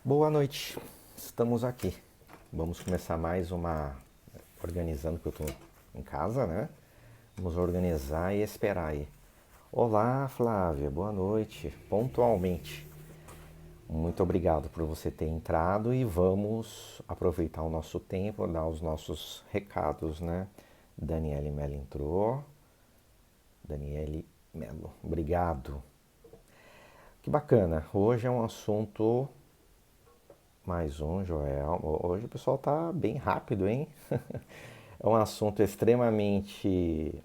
Boa noite, estamos aqui. Vamos começar mais uma organizando, que eu estou em casa, né? Vamos organizar e esperar aí. Olá, Flávia, boa noite, pontualmente. Muito obrigado por você ter entrado e vamos aproveitar o nosso tempo, dar os nossos recados, né? Daniele Mello entrou. Daniele Mello, obrigado. Que bacana, hoje é um assunto. Mais um, Joel. Hoje o pessoal tá bem rápido, hein? É um assunto extremamente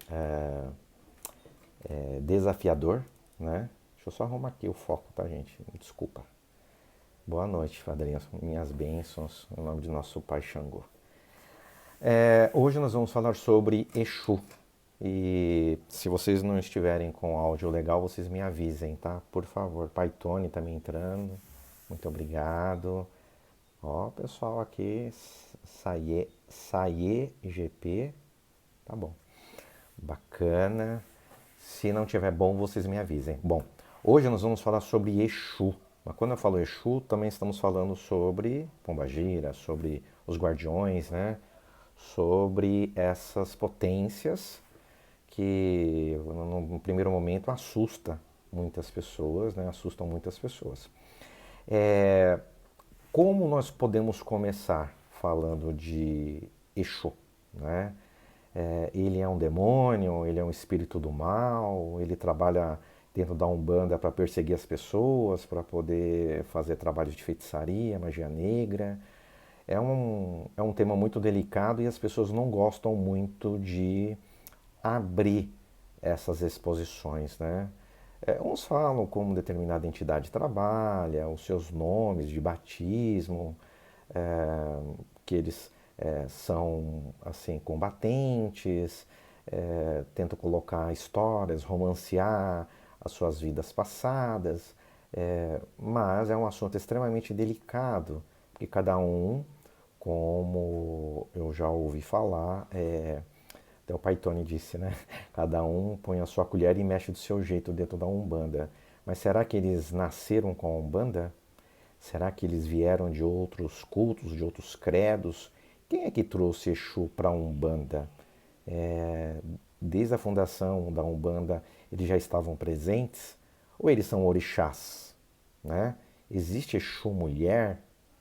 desafiador, né? Deixa eu só arrumar aqui o foco, tá, gente? Desculpa. Boa noite, padrinhos. Minhas bênçãos, em nome de nosso Pai Xangô. Hoje nós vamos falar sobre Exu. E se vocês não estiverem com áudio legal, vocês me avisem, tá? Por favor. Pai Tony também entrando. Muito obrigado. Ó, pessoal aqui, Saie GP, tá bom. Bacana. Se não tiver bom, vocês me avisem. Bom, hoje nós vamos falar sobre Exu. Mas quando eu falo Exu, também estamos falando sobre Pombagira, sobre os guardiões, né? Sobre essas potências que no primeiro momento assusta muitas pessoas, né? Assustam muitas pessoas. Como nós podemos começar falando de Exu, né? Ele é um demônio, ele é um espírito do mal, ele trabalha dentro da Umbanda para perseguir as pessoas, para poder fazer trabalhos de feitiçaria, magia negra. É um tema muito delicado e as pessoas não gostam muito de abrir essas exposições, né? Uns falam como determinada entidade trabalha, os seus nomes de batismo, que eles são assim combatentes, tentam colocar histórias, romancear as suas vidas passadas, mas é um assunto extremamente delicado, porque cada um, como eu já ouvi falar, até o Pai Tony disse, né? Cada um põe a sua colher e mexe do seu jeito dentro da Umbanda. Mas será que eles nasceram com a Umbanda? Será que eles vieram de outros cultos, de outros credos? Quem é que trouxe Exu para a Umbanda? Desde a fundação da Umbanda, eles já estavam presentes? Ou eles são orixás? Né? Existe Exu mulher,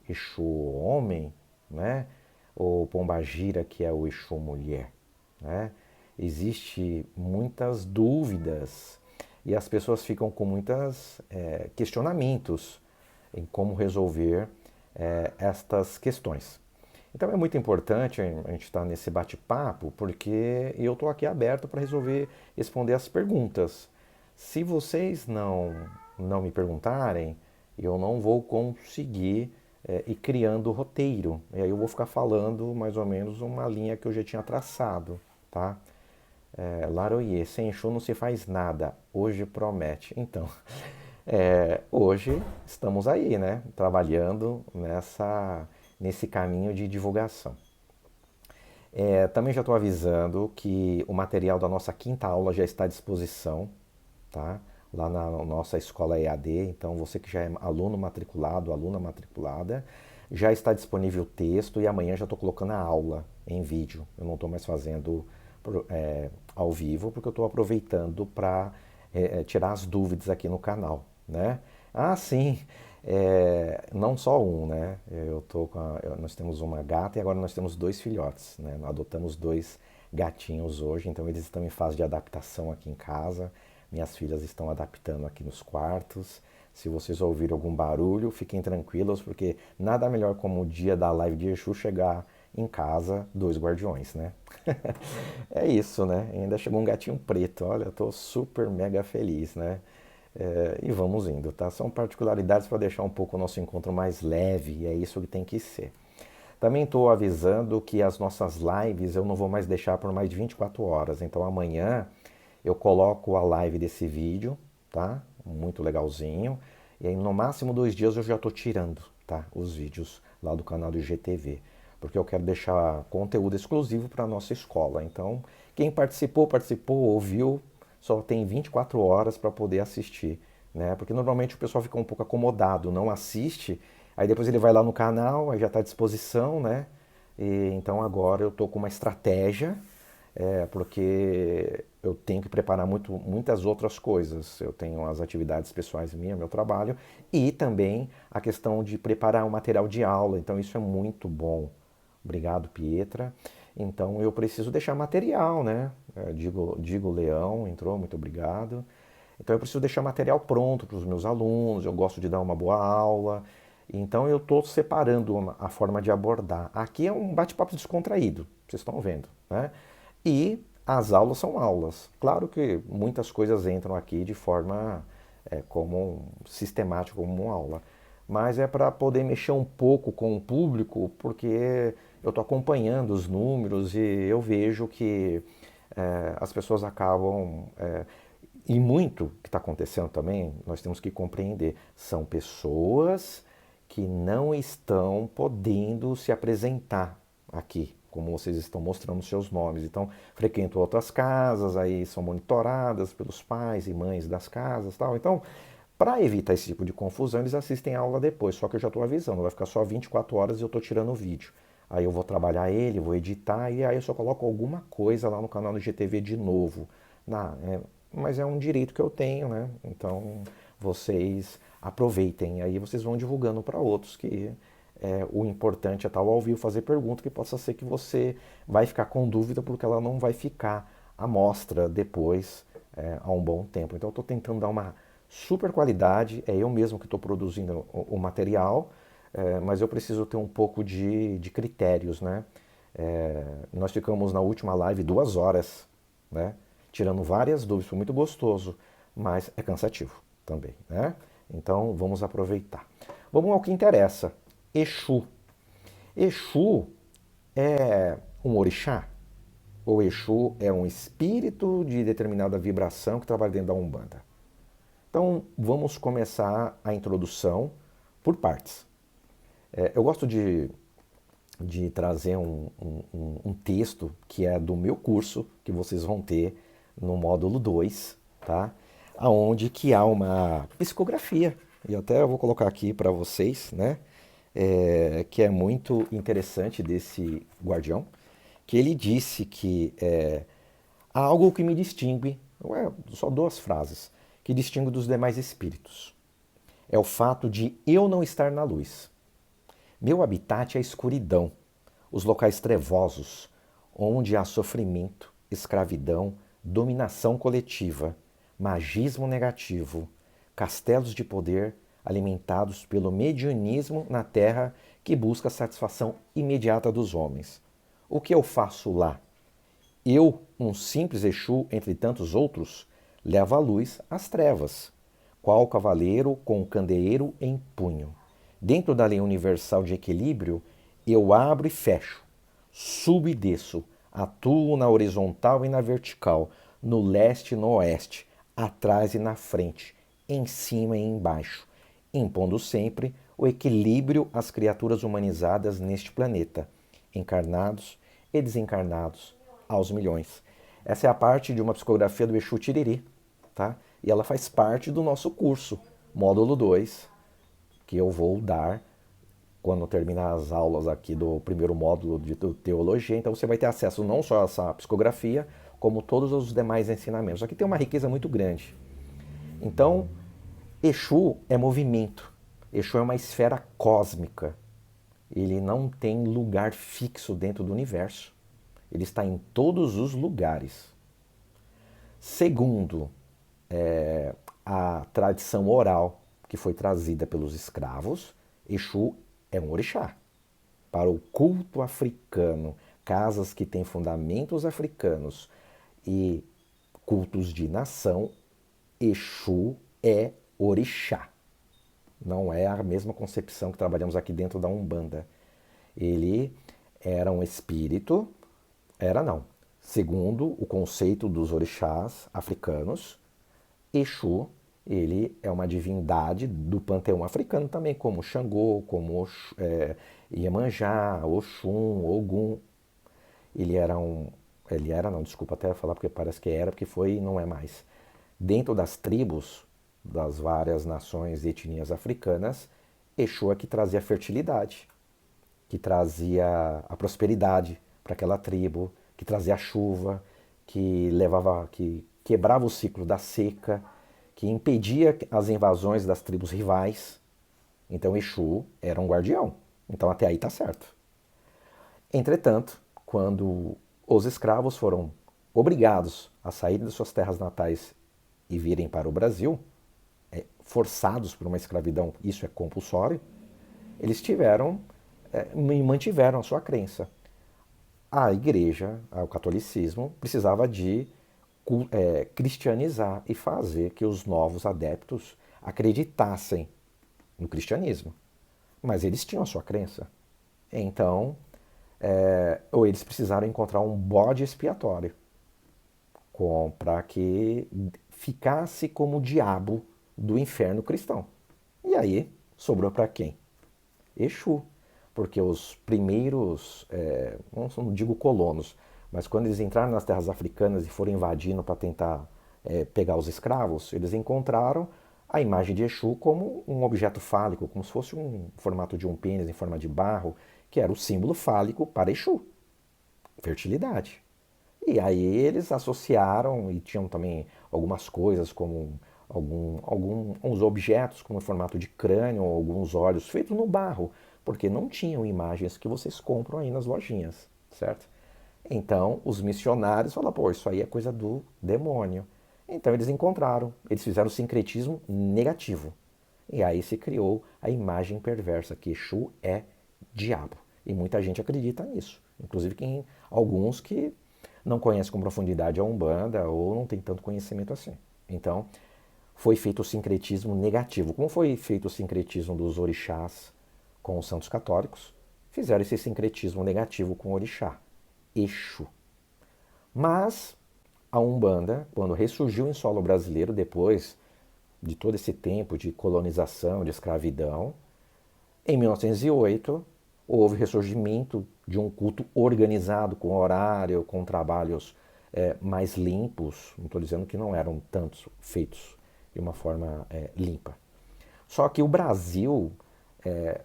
Exu homem, né? Ou Pombagira, que é o Exu mulher? Né? Existe muitas dúvidas e as pessoas ficam com muitos questionamentos em como resolver estas questões. Então é muito importante a gente estar nesse bate-papo, porque eu estou aqui aberto para resolver, responder as perguntas. Se vocês não me perguntarem, eu não vou conseguir ir criando o roteiro. E aí eu vou ficar falando mais ou menos uma linha que eu já tinha traçado, tá? Laroie, sem Exu não se faz nada, hoje promete. Então, hoje estamos aí, né? Trabalhando nesse caminho de divulgação. Também já estou avisando que o material da nossa quinta aula já está à disposição, tá? Lá na nossa escola EAD, então você que já é aluno matriculado, aluna matriculada, já está disponível o texto e amanhã já estou colocando a aula em vídeo. Eu não estou mais fazendo ao vivo, porque eu estou aproveitando para tirar as dúvidas aqui no canal, né? Ah, sim, não só um, né? Nós temos uma gata e agora nós temos dois filhotes, né? Nós adotamos dois gatinhos hoje, então eles estão em fase de adaptação aqui em casa. Minhas filhas estão adaptando aqui nos quartos. Se vocês ouvirem algum barulho, fiquem tranquilos, porque nada melhor como o dia da live de Exu chegar em casa, dois guardiões, né? É isso, né? Ainda chegou um gatinho preto, olha, eu tô super mega feliz, né? E vamos indo, tá? São particularidades para deixar um pouco o nosso encontro mais leve, e é isso que tem que ser. Também estou avisando que as nossas lives eu não vou mais deixar por mais de 24 horas, então amanhã eu coloco a live desse vídeo, tá? Muito legalzinho. E aí no máximo 2 dias eu já estou tirando, tá? Os vídeos lá do canal do IGTV. Porque eu quero deixar conteúdo exclusivo para a nossa escola. Então, quem participou, ouviu, só tem 24 horas para poder assistir, né? Porque normalmente o pessoal fica um pouco acomodado, não assiste, Aí depois ele vai lá no canal, aí já está à disposição, né? E, então agora eu estou com uma estratégia, porque eu tenho que preparar muitas outras coisas. Eu tenho as atividades pessoais minhas, meu trabalho, e também a questão de preparar o material de aula. Então isso é muito bom. Obrigado, Pietra. Então eu preciso deixar material, né? Digo Leão, entrou, muito obrigado. Então eu preciso deixar material pronto para os meus alunos, eu gosto de dar uma boa aula. Então eu estou separando a forma de abordar. Aqui é um bate-papo descontraído, vocês estão vendo, né? E as aulas são aulas. Claro que muitas coisas entram aqui de forma como sistemática, como uma aula. Mas é para poder mexer um pouco com o público, porque eu estou acompanhando os números e eu vejo que as pessoas acabam. E muito que está acontecendo também, nós temos que compreender, são pessoas que não estão podendo se apresentar aqui, como vocês estão mostrando seus nomes. Então, frequentam outras casas, aí são monitoradas pelos pais e mães das casas, tal. Então, para evitar esse tipo de confusão, eles assistem a aula depois, só que eu já estou avisando, vai ficar só 24 horas e eu estou tirando o vídeo. Aí eu vou trabalhar ele, vou editar e aí eu só coloco alguma coisa lá no canal do GTV de novo. Mas é um direito que eu tenho, né? Então vocês aproveitem, aí vocês vão divulgando para outros que o importante é estar ao vivo, fazer pergunta, que possa ser que você vai ficar com dúvida porque ela não vai ficar à mostra depois há um bom tempo. Então eu estou tentando dar uma super qualidade, é eu mesmo que estou produzindo o material, mas eu preciso ter um pouco de critérios, né? Nós ficamos na última live 2 horas, né? Tirando várias dúvidas, foi muito gostoso, mas é cansativo também, né? Então vamos aproveitar. Vamos ao que interessa. Exu. Exu é um orixá? Ou Exu é um espírito de determinada vibração que trabalha dentro da Umbanda? Então vamos começar a introdução por partes. Eu gosto de trazer um texto que é do meu curso, que vocês vão ter no módulo 2, tá? Aonde que há uma psicografia, e até eu vou colocar aqui para vocês, né? Que é muito interessante desse guardião, que ele disse que há algo que me distingue, só 2 frases, que distingue dos demais espíritos. É o fato de eu não estar na luz. Meu habitat é a escuridão, os locais trevosos, onde há sofrimento, escravidão, dominação coletiva, magismo negativo, castelos de poder alimentados pelo mediunismo na terra que busca a satisfação imediata dos homens. O que eu faço lá? Eu, um simples Exu entre tantos outros, levo a luz às trevas, qual cavaleiro com um candeeiro em punho. Dentro da lei universal de equilíbrio, eu abro e fecho, subo e desço, atuo na horizontal e na vertical, no leste e no oeste, atrás e na frente, em cima e embaixo, impondo sempre o equilíbrio às criaturas humanizadas neste planeta, encarnados e desencarnados, aos milhões. Essa é a parte de uma psicografia do Exu Tiriri, tá? E ela faz parte do nosso curso, módulo 2, que eu vou dar quando terminar as aulas aqui do primeiro módulo de teologia. Então você vai ter acesso não só a essa psicografia, como todos os demais ensinamentos. Aqui tem uma riqueza muito grande. Então, Exu é movimento. Exu é uma esfera cósmica. Ele não tem lugar fixo dentro do universo. Ele está em todos os lugares. Segundo a tradição oral que foi trazida pelos escravos, Exu é um orixá. Para o culto africano, casas que têm fundamentos africanos e cultos de nação, Exu é orixá. Não é a mesma concepção que trabalhamos aqui dentro da Umbanda. Ele era um espírito, era não. Segundo o conceito dos orixás africanos, Exu, ele é uma divindade do panteão africano também, como Xangô, como Iemanjá, Oxum, Ogum. Não, desculpa até falar porque parece que era, porque foi e não é mais. Dentro das tribos das várias nações e etnias africanas, Exu é que trazia a fertilidade, que trazia a prosperidade para aquela tribo, que trazia a chuva, que quebrava o ciclo da seca, que impedia as invasões das tribos rivais. Então Exu era um guardião. Então até aí está certo. Entretanto, quando os escravos foram obrigados a saírem de suas terras natais e virem para o Brasil, forçados por uma escravidão, isso é compulsório, eles mantiveram a sua crença. A igreja, o catolicismo, precisava de cristianizar e fazer que os novos adeptos acreditassem no cristianismo. Mas eles tinham a sua crença. Então, ou eles precisaram encontrar um bode expiatório para que ficasse como o diabo do inferno cristão. E aí, sobrou para quem? Exu. Porque os primeiros, não digo colonos, mas quando eles entraram nas terras africanas e foram invadindo para tentar pegar os escravos, eles encontraram a imagem de Exu como um objeto fálico, como se fosse um formato de um pênis em forma de barro, que era o símbolo fálico para Exu, fertilidade. E aí eles associaram e tinham também algumas coisas como alguns objetos como em formato de crânio, alguns olhos feitos no barro, porque não tinham imagens que vocês compram aí nas lojinhas, certo? Então os missionários falaram, pô, isso aí é coisa do demônio. Então eles encontraram, eles fizeram o sincretismo negativo. E aí se criou a imagem perversa, que Exu é diabo. E muita gente acredita nisso. Inclusive alguns que não conhecem com profundidade a Umbanda ou não tem tanto conhecimento assim. Então, foi feito o sincretismo negativo. Como foi feito o sincretismo dos orixás com os santos católicos, fizeram esse sincretismo negativo com o orixá, Exu. Mas a Umbanda, quando ressurgiu em solo brasileiro, depois de todo esse tempo de colonização, de escravidão, em 1908, houve ressurgimento de um culto organizado, com horário, com trabalhos mais limpos. Não estou dizendo que não eram tantos feitos de uma forma limpa. Só que o Brasil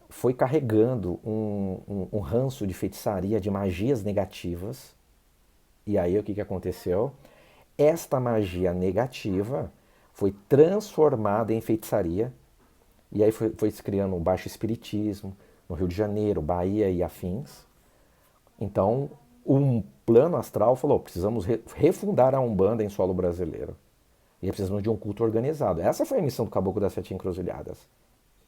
foi carregando um ranço de feitiçaria, de magias negativas. E aí o que aconteceu? Esta magia negativa foi transformada em feitiçaria. E aí foi se criando um baixo espiritismo no Rio de Janeiro, Bahia e afins. Então, um plano astral falou, precisamos refundar a Umbanda em solo brasileiro. E precisamos de um culto organizado. Essa foi a missão do Caboclo das Sete Encruzilhadas.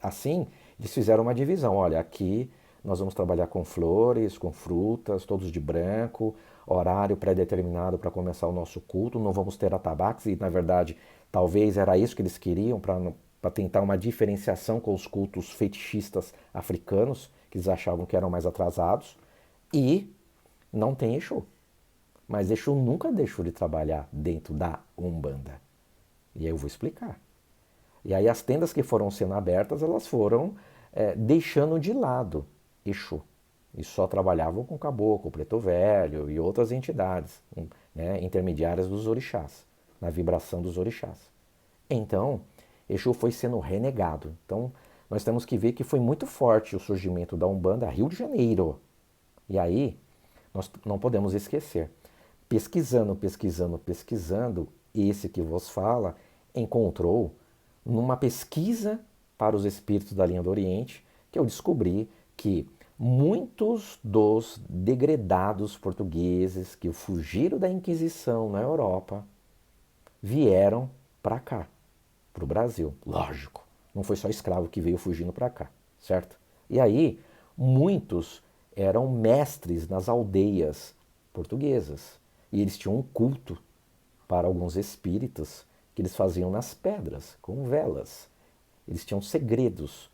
Assim, eles fizeram uma divisão. Olha, aqui nós vamos trabalhar com flores, com frutas, todos de branco, horário pré-determinado para começar o nosso culto, não vamos ter atabaques, e na verdade, talvez era isso que eles queriam para tentar uma diferenciação com os cultos fetichistas africanos, que eles achavam que eram mais atrasados, e não tem Exu. Mas Exu nunca deixou de trabalhar dentro da Umbanda. E aí eu vou explicar. E aí as tendas que foram sendo abertas, elas foram deixando de lado Exu. E só trabalhavam com Caboclo, Preto Velho e outras entidades intermediárias dos orixás, na vibração dos orixás. Então, Exu foi sendo renegado. Então, nós temos que ver que foi muito forte o surgimento da Umbanda Rio de Janeiro. E aí, nós não podemos esquecer. Pesquisando, esse que vos fala encontrou numa pesquisa para os espíritos da linha do Oriente, que eu descobri que muitos dos degredados portugueses que fugiram da Inquisição na Europa vieram para cá, para o Brasil. Lógico, não foi só escravo que veio fugindo para cá, certo? E aí, muitos eram mestres nas aldeias portuguesas. E eles tinham um culto para alguns espíritos que eles faziam nas pedras, com velas. Eles tinham segredos,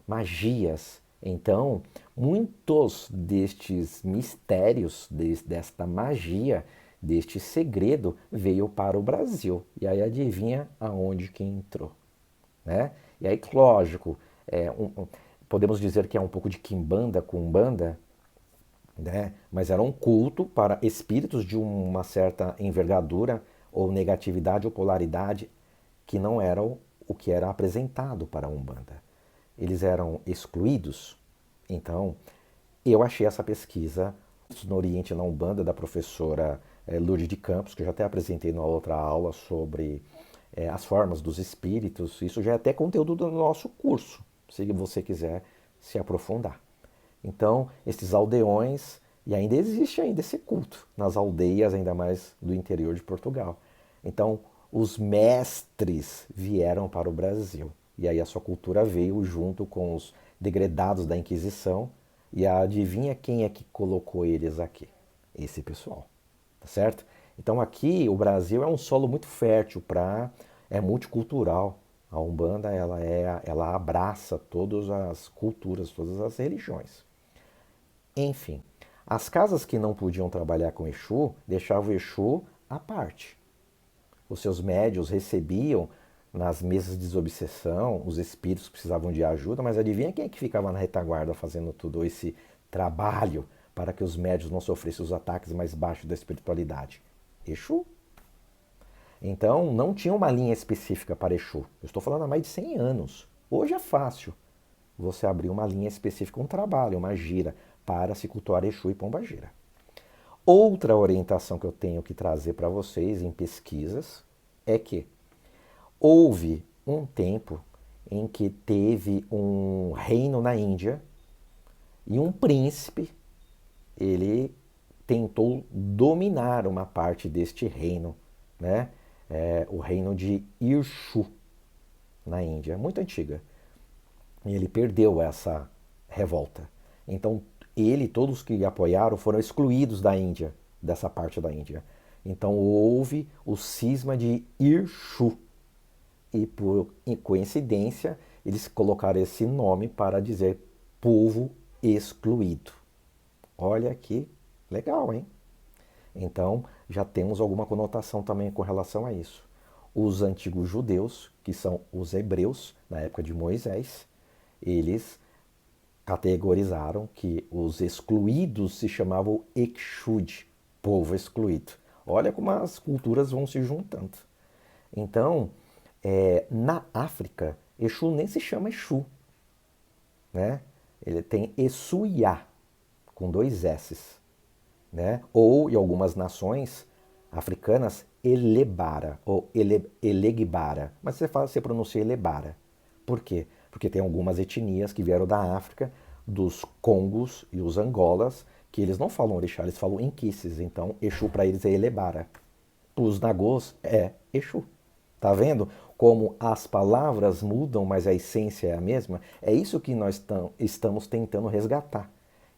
magias. Então, muitos destes mistérios, desta magia, deste segredo, veio para o Brasil. E aí adivinha aonde que entrou. E aí, lógico, podemos dizer que é um pouco de quimbanda com umbanda, mas era um culto para espíritos de uma certa envergadura ou negatividade ou polaridade que não era o que era apresentado para a Umbanda. eles eram excluídos? Então, eu achei essa pesquisa no Oriente na Umbanda da professora Lourdes de Campos, que eu já até apresentei numa outra aula sobre as formas dos espíritos. Isso já é até conteúdo do nosso curso, se você quiser se aprofundar. Então, esses aldeões, e ainda existe ainda esse culto nas aldeias, ainda mais do interior de Portugal. Então, os mestres vieram para o Brasil. E aí a sua cultura veio junto com os degredados da Inquisição. E adivinha quem é que colocou eles aqui? Esse pessoal, tá certo? Então aqui o Brasil é um solo muito fértil é multicultural. A Umbanda ela abraça todas as culturas, todas as religiões. Enfim, as casas que não podiam trabalhar com Exu deixavam o Exu à parte. Os seus médiuns recebiam nas mesas de desobsessão, os espíritos precisavam de ajuda, mas adivinha quem é que ficava na retaguarda fazendo todo esse trabalho para que os médiuns não sofressem os ataques mais baixos da espiritualidade? Exu. Então, não tinha uma linha específica para Exu. Eu estou falando há mais de 100 anos. Hoje é fácil você abrir uma linha específica, um trabalho, uma gira, para se cultuar Exu e Pombagira. Outra orientação que eu tenho que trazer para vocês em pesquisas é que houve um tempo em que teve um reino na Índia e um príncipe, ele tentou dominar uma parte deste reino, né? O reino de Irshu, na Índia, muito antiga. E ele perdeu essa revolta. Então, ele e todos que apoiaram foram excluídos da Índia, dessa parte da Índia. Então, houve o cisma de Irshu. E por coincidência, eles colocaram esse nome para dizer povo excluído. Olha que legal, hein? Então, já temos alguma conotação também com relação a isso. Os antigos judeus, que são os hebreus, na época de Moisés, eles categorizaram que os excluídos se chamavam Ekshud, povo excluído. Olha como as culturas vão se juntando. Então, na África, Exu nem se chama Exu, né? Ele tem Exuiá, com 2 S's, né? Ou, em algumas nações africanas, Elebara, ou Elegbara. Mas você pronuncia Elebara. Por quê? Porque tem algumas etnias que vieram da África, dos Congos e os Angolas, que eles não falam orixá, eles falam enquices. Então, Exu para eles é Elebara. Os Nagôs é Exu. Tá vendo como as palavras mudam, mas a essência é a mesma? É isso que nós estamos tentando resgatar.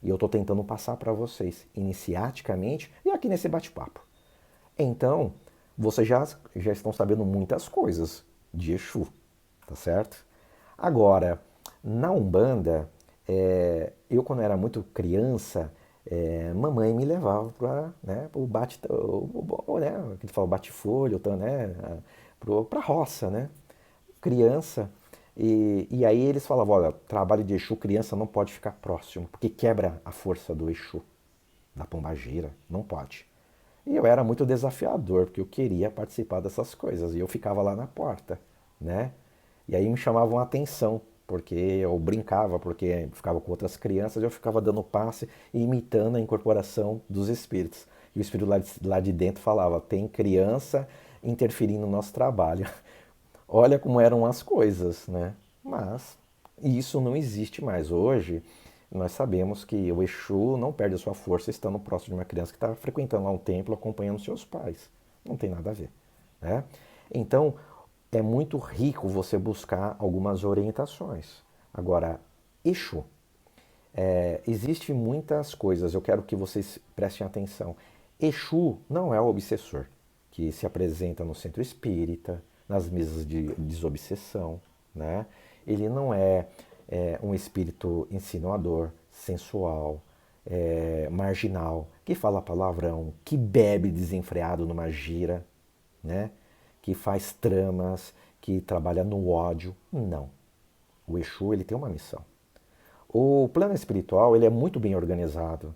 E eu estou tentando passar para vocês, iniciaticamente e aqui nesse bate-papo. Então, vocês já estão sabendo muitas coisas de Exu, tá certo? Agora, na Umbanda, eu quando era muito criança, mamãe me levava para o que fala bate-folho, né, para a roça, né? Criança. E aí eles falavam, olha, trabalho de Exu, criança não pode ficar próximo, porque quebra a força do Exu, da pombagira, não pode. E eu era muito desafiador, porque eu queria participar dessas coisas, e eu ficava lá na porta, né? E aí me chamavam a atenção, porque eu brincava, porque ficava com outras crianças, eu ficava dando passe e imitando a incorporação dos espíritos. E o espírito lá de dentro falava, tem criança interferindo no nosso trabalho. Olha como eram as coisas, né? Mas isso não existe mais. Hoje, nós sabemos que o Exu não perde a sua força estando próximo de uma criança que está frequentando lá um templo, acompanhando seus pais. Não tem nada a ver, né? Então, é muito rico você buscar algumas orientações. Agora, Exu. Existem muitas coisas, eu quero que vocês prestem atenção. Exu não é o obsessor que se apresenta no centro espírita, nas mesas de desobsessão, né? Ele não é um espírito insinuador, sensual, marginal, que fala palavrão, que bebe desenfreado numa gira, né? Que faz tramas, que trabalha no ódio. Não. O Exu ele tem uma missão. O plano espiritual ele é muito bem organizado.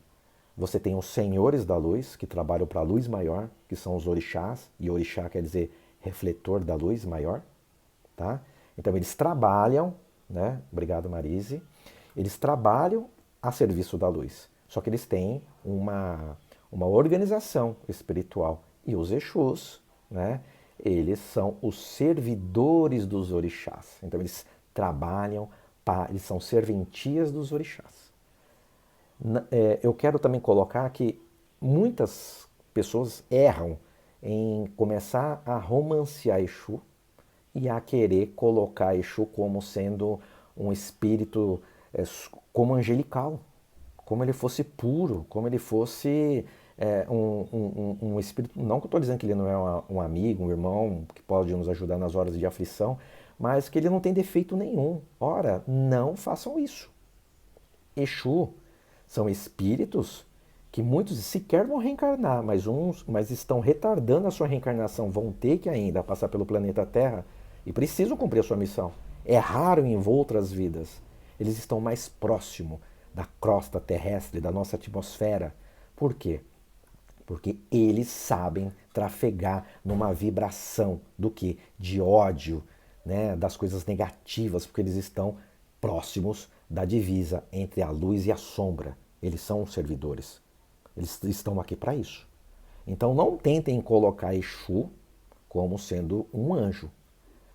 Você tem os senhores da luz, que trabalham para a luz maior, que são os orixás, e orixá quer dizer refletor da luz maior, tá? Então eles trabalham né? Obrigado, Marise. Eles trabalham a serviço da luz, só que eles têm uma organização espiritual. E os Exus, né? Eles são os servidores dos orixás. Então eles trabalham, eles são serventias dos orixás. Eu quero também colocar que muitas pessoas erram em começar a romancear Exu e a querer colocar Exu como sendo um espírito como angelical, como ele fosse puro, como ele fosse um espírito. Não que eu estou dizendo que ele não é um amigo, um irmão que pode nos ajudar nas horas de aflição, mas que ele não tem defeito nenhum. Ora, não façam isso. Exu são espíritos que muitos sequer vão reencarnar, mas estão retardando a sua reencarnação, vão ter que ainda passar pelo planeta Terra e precisam cumprir a sua missão. É raro em outras vidas. Eles estão mais próximo da crosta terrestre, da nossa atmosfera. Por quê? Porque eles sabem trafegar numa vibração do que? De ódio, né? Das coisas negativas, porque eles estão próximos da divisa entre a luz e a sombra. Eles são os servidores. Eles estão aqui para isso. Então não tentem colocar Exu como sendo um anjo.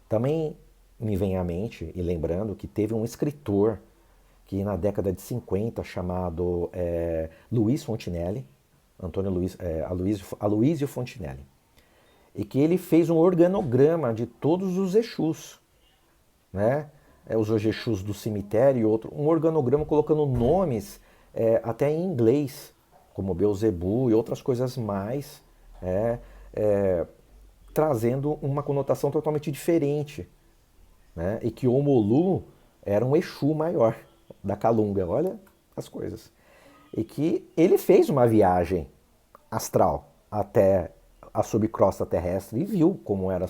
Também me vem à mente, e lembrando, que teve um escritor que na década de 50 chamado Luiz Fontinelli, Antônio Luiz, Aloysio Fontinelli, e que ele fez um organograma de todos os Exus, né? Os Exus do cemitério e outro, um organograma colocando nomes até em inglês, como Beelzebub e outras coisas mais, trazendo uma conotação totalmente diferente, né? E que Omolu era um Exu maior da Calunga, olha as coisas. E que ele fez uma viagem astral até a subcrosta terrestre e viu como eram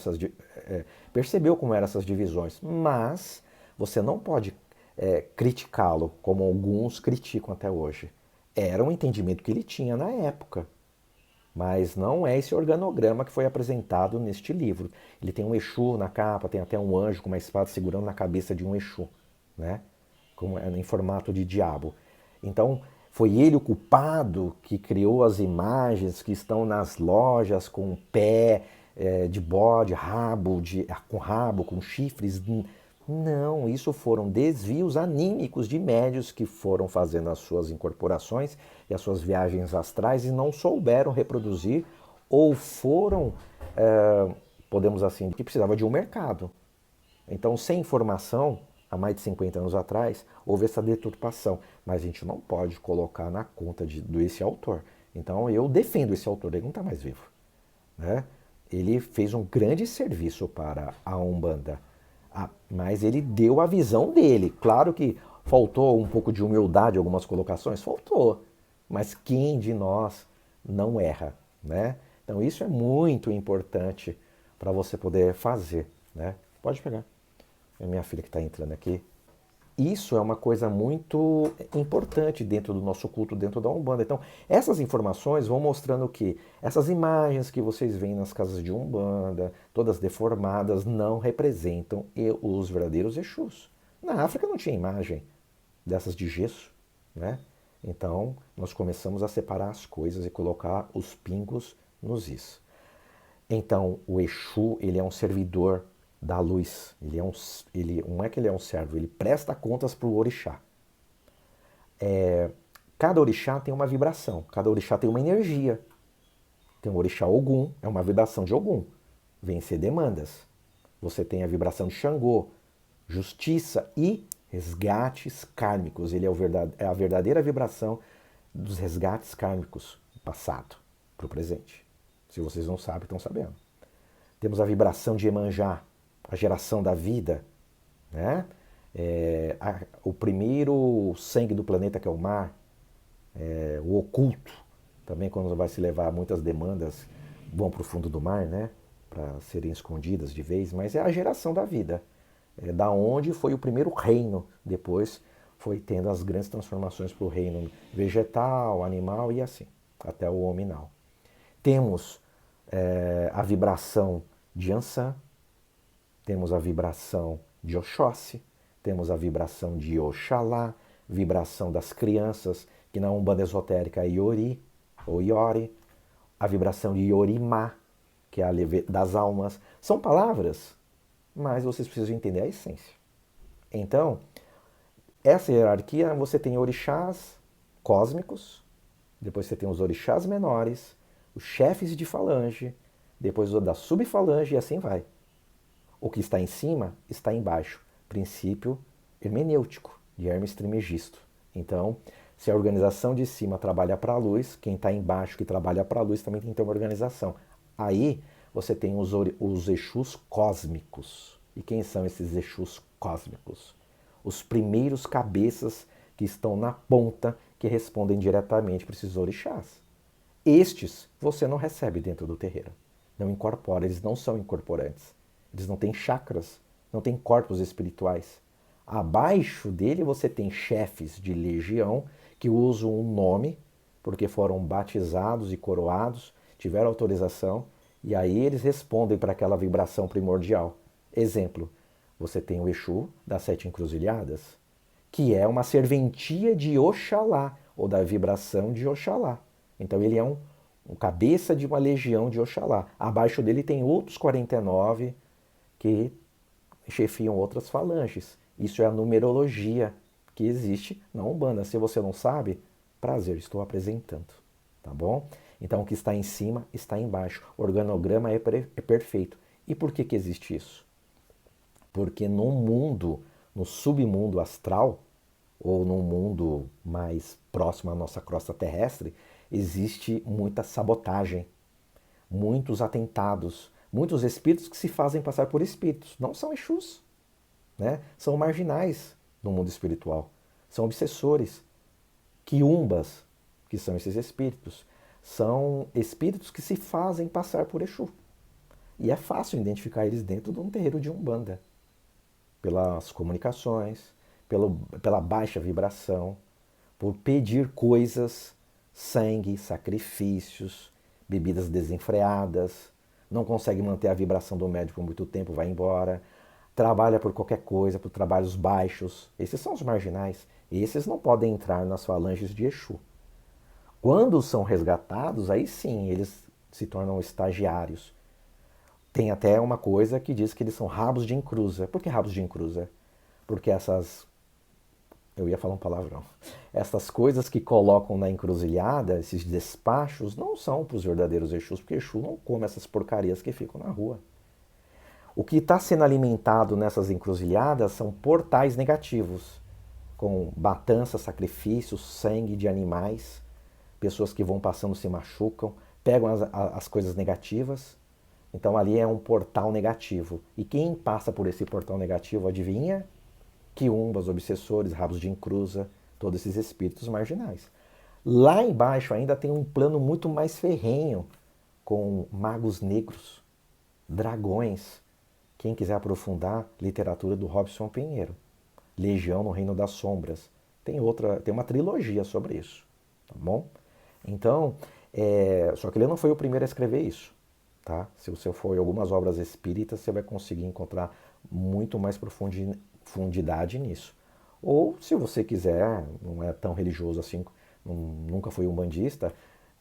percebeu como eram essas divisões. Mas você não pode criticá-lo como alguns criticam até hoje. Era um entendimento que ele tinha na época. Mas não é esse organograma que foi apresentado neste livro. Ele tem um Exu na capa, tem até um anjo com uma espada segurando na cabeça de um Exu, né? Como em formato de diabo. Então, foi ele o culpado que criou as imagens que estão nas lojas com pé de bode, rabo, com chifres. Não, isso foram desvios anímicos de médios que foram fazendo as suas incorporações e as suas viagens astrais e não souberam reproduzir ou foram, podemos assim, que precisava de um mercado. Então, sem informação, há mais de 50 anos atrás, houve essa deturpação. Mas a gente não pode colocar na conta desse autor. Então, eu defendo esse autor, ele não está mais vivo, né? Ele fez um grande serviço para a Umbanda. Mas ele deu a visão dele. Claro que faltou um pouco de humildade em algumas colocações, faltou. Mas quem de nós não erra, né? Então isso é muito importante para você poder fazer, né? Pode pegar. É minha filha que está entrando aqui. Isso é uma coisa muito importante dentro do nosso culto, dentro da Umbanda. Então, essas informações vão mostrando que essas imagens que vocês veem nas casas de Umbanda, todas deformadas, não representam os verdadeiros Exus. Na África não tinha imagem dessas de gesso, né? Então, nós começamos a separar as coisas e colocar os pingos nos is. Então, o Exu, ele é um servidor da luz. Não é que ele é um servo, ele presta contas para o orixá. Cada orixá tem uma vibração, cada orixá tem uma energia. Tem o orixá Ogum, é uma vibração de Ogum, vencer demandas. Você tem a vibração de Xangô, justiça e resgates kármicos. Ele é a verdadeira vibração dos resgates kármicos do passado para o presente. Se vocês não sabem, estão sabendo. Temos a vibração de Iemanjá, a geração da vida, né? O primeiro sangue do planeta, que é o mar, o oculto, também quando vai se levar muitas demandas, vão para o fundo do mar, né? Para serem escondidas de vez, mas é a geração da vida, da onde foi o primeiro reino, depois foi tendo as grandes transformações para o reino vegetal, animal e assim, até o hominal. Temos a vibração de Ansan, temos a vibração de Oxóssi, temos a vibração de Oxalá, vibração das crianças, que na Umbanda esotérica é Iori, ou Iori, a vibração de Iorimá, que é a das almas. São palavras, mas vocês precisam entender a essência. Então, essa hierarquia, você tem orixás cósmicos, depois você tem os orixás menores, os chefes de falange, depois o da subfalange e assim vai. O que está em cima está embaixo. Princípio hermenêutico de Hermes Trismegisto. Então, se a organização de cima trabalha para a luz, quem está embaixo que trabalha para a luz também tem que ter uma organização. Aí você tem os Exus cósmicos. E quem são esses Exus cósmicos? Os primeiros cabeças que estão na ponta, que respondem diretamente para esses orixás. Estes você não recebe dentro do terreiro. Não incorpora, eles não são incorporantes. Eles não têm chakras, não têm corpos espirituais. Abaixo dele você tem chefes de legião que usam um nome, porque foram batizados e coroados, tiveram autorização, e aí eles respondem para aquela vibração primordial. Exemplo, você tem o Exu das 7 encruzilhadas, que é uma serventia de Oxalá, ou da vibração de Oxalá. Então ele é um cabeça de uma legião de Oxalá. Abaixo dele tem outros 49 que chefiam outras falanges. Isso é a numerologia que existe na Umbanda. Se você não sabe, prazer, estou apresentando. Tá bom? Então o que está em cima está embaixo. O organograma é perfeito. E por que existe isso? Porque no mundo, no submundo astral, ou num mundo mais próximo à nossa crosta terrestre, existe muita sabotagem, muitos atentados, muitos espíritos que se fazem passar por espíritos. Não são Exus, né? São marginais no mundo espiritual. São obsessores. Quiumbas, que são esses espíritos, são espíritos que se fazem passar por Exu. E é fácil identificar eles dentro de um terreiro de Umbanda. Pelas comunicações, pela baixa vibração, por pedir coisas, sangue, sacrifícios, bebidas desenfreadas, não consegue manter a vibração do médium por muito tempo, vai embora, trabalha por qualquer coisa, por trabalhos baixos. Esses são os marginais. Esses não podem entrar nas falanges de Exu. Quando são resgatados, aí sim, eles se tornam estagiários. Tem até uma coisa que diz que eles são rabos de encruza. Por que rabos de encruza? Porque essas... Eu ia falar um palavrão. Essas coisas que colocam na encruzilhada, esses despachos, não são para os verdadeiros Exus, porque Exu não come essas porcarias que ficam na rua. O que está sendo alimentado nessas encruzilhadas são portais negativos, com matança, sacrifícios, sangue de animais, pessoas que vão passando se machucam, pegam as coisas negativas. Então ali é um portal negativo. E quem passa por esse portal negativo, adivinha? Quiumbas, obsessores, rabos de encruza, todos esses espíritos marginais. Lá embaixo ainda tem um plano muito mais ferrenho, com magos negros, dragões. Quem quiser aprofundar, literatura do Robson Pinheiro. Legião no Reino das Sombras. Tem uma trilogia sobre isso, tá bom? Então, só que ele não foi o primeiro a escrever isso. Tá? Se você for em algumas obras espíritas, você vai conseguir encontrar muito mais profundidade nisso. Ou, se você quiser, não é tão religioso assim, nunca foi umbandista,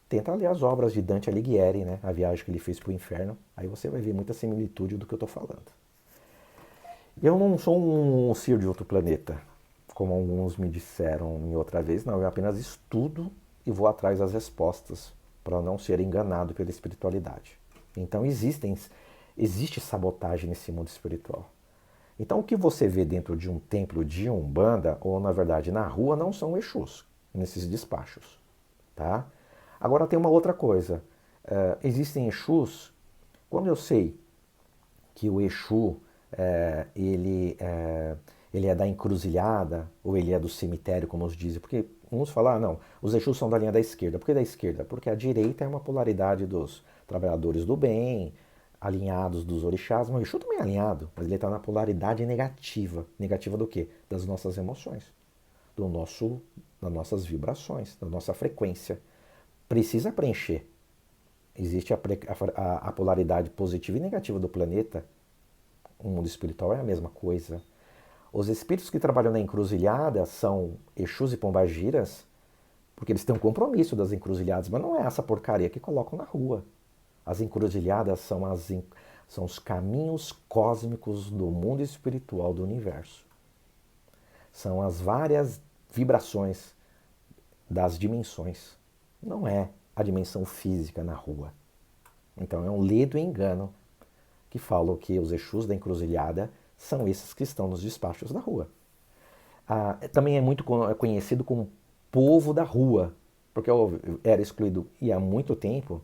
tenta ler as obras de Dante Alighieri, né? A viagem que ele fez para o inferno. Aí você vai ver muita similitude do que eu estou falando. Eu não sou um ser de outro planeta, como alguns me disseram em outra vez. Não, eu apenas estudo e vou atrás das respostas para não ser enganado pela espiritualidade. Então existe sabotagem nesse mundo espiritual. Então o que você vê dentro de um templo de Umbanda, ou na verdade na rua, não são Exus, nesses despachos. Tá? Agora tem uma outra coisa. Existem Exus, quando eu sei que o Exu ele é da encruzilhada, ou ele é do cemitério, como os dizem, porque uns falam, não, os Exus são da linha da esquerda. Por que da esquerda? Porque a direita é uma polaridade dos trabalhadores do bem, alinhados dos orixás, mas o Exu também é alinhado, mas ele está na polaridade negativa. Negativa do quê? Das nossas emoções, das nossas vibrações, da nossa frequência. Precisa preencher. Existe a polaridade positiva e negativa do planeta. O mundo espiritual é a mesma coisa. Os espíritos que trabalham na encruzilhada são Exus e Pombagiras, porque eles têm um compromisso das encruzilhadas, mas não é essa porcaria que colocam na rua. As encruzilhadas são os caminhos cósmicos do mundo espiritual do universo. São as várias vibrações das dimensões. Não é a dimensão física na rua. Então é um ledo engano que falam que os Exus da encruzilhada são esses que estão nos despachos da rua. Também é muito conhecido como povo da rua, porque eu era excluído e há muito tempo,